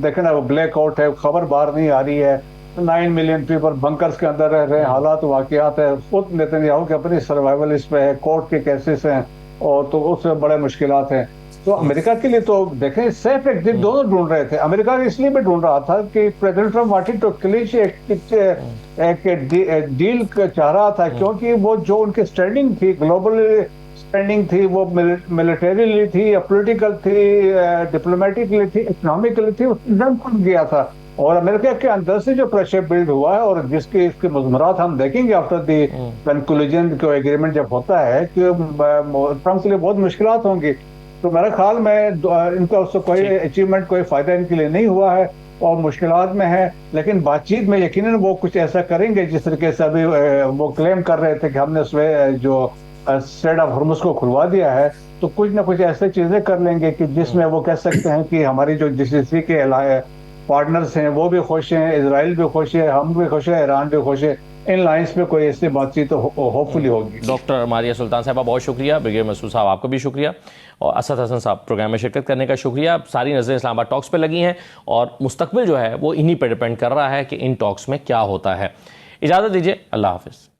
देखें ना, वो ब्लैक आउट है, खबर बाहर नहीं आ रही है। 9 मिलियन पीपल बंकर्स के अंदर रह रहे हैं, हालात वाकयात है, खुद नेतन्याहू की अपनी सर्वाइवल इस पे है, कोर्ट के केसेस हैं, और तो उससे बड़े मुश्किलात हैं। तो अमेरिका के लिए तो देखें सेफ एग्जिट दोनों ढूंढ रहे थे। अमेरिका इसलिए भी ढूंढ रहा था कि president Trump wanted to clinch एक डील चाह रहा था, क्योंकि वो जो उनकी स्टैंडिंग थी, ग्लोबल स्टैंडिंग थी, वो मिलिटरीली थी या पोलिटिकल थी, डिप्लोमेटिकली थी, इकोनॉमिकली थी, उसमें खुल गया था। और अमेरिका के अंदर से जो प्रेशर बिल्ड हुआ है, और जिसके इसके मुज़मरात हम देखेंगे आफ्टर द कंक्लूजन को एग्रीमेंट जब होता है कि ट्रम्प के लिए बहुत मुश्किलात होंगी। तो मेरे ख्याल में इनका उससे कोई अचीवमेंट, कोई फायदा इनके लिए नहीं हुआ है और मुश्किलात में है। लेकिन बातचीत में यकीनन वो कुछ ऐसा करेंगे जिस तरीके से अभी वो क्लेम कर रहे थे कि हमने उसमें जो स्ट्रेट ऑफ हॉर्मुज़ को खुलवा दिया है, तो कुछ ना कुछ ऐसे चीजें कर लेंगे कि जिसमें वो कह सकते हैं कि हमारी जो GCC के पार्टनर्स हैं वो भी खुश हैं, इजराइल भी खुश है, हम भी खुश है, ईरान भी खुश है। इन लाइंस पे कोई ऐसी बातचीत तो होपफुली होगी। डॉक्टर मारिया सुल्तान साहबा बहुत शुक्रिया, ब्रिगेडियर मसूद साहब आपको भी शुक्रिया, और असद हसन साहब प्रोग्राम में शिरकत करने का शुक्रिया। सारी नज़रें इस्लामाबाद टॉक्स पे लगी हैं और मुस्तकबिल जो है वो इन्हीं पर डिपेंड कर रहा है कि इन टॉक्स में क्या होता है। इजाज़त दीजिए, अल्लाह हाफिज़।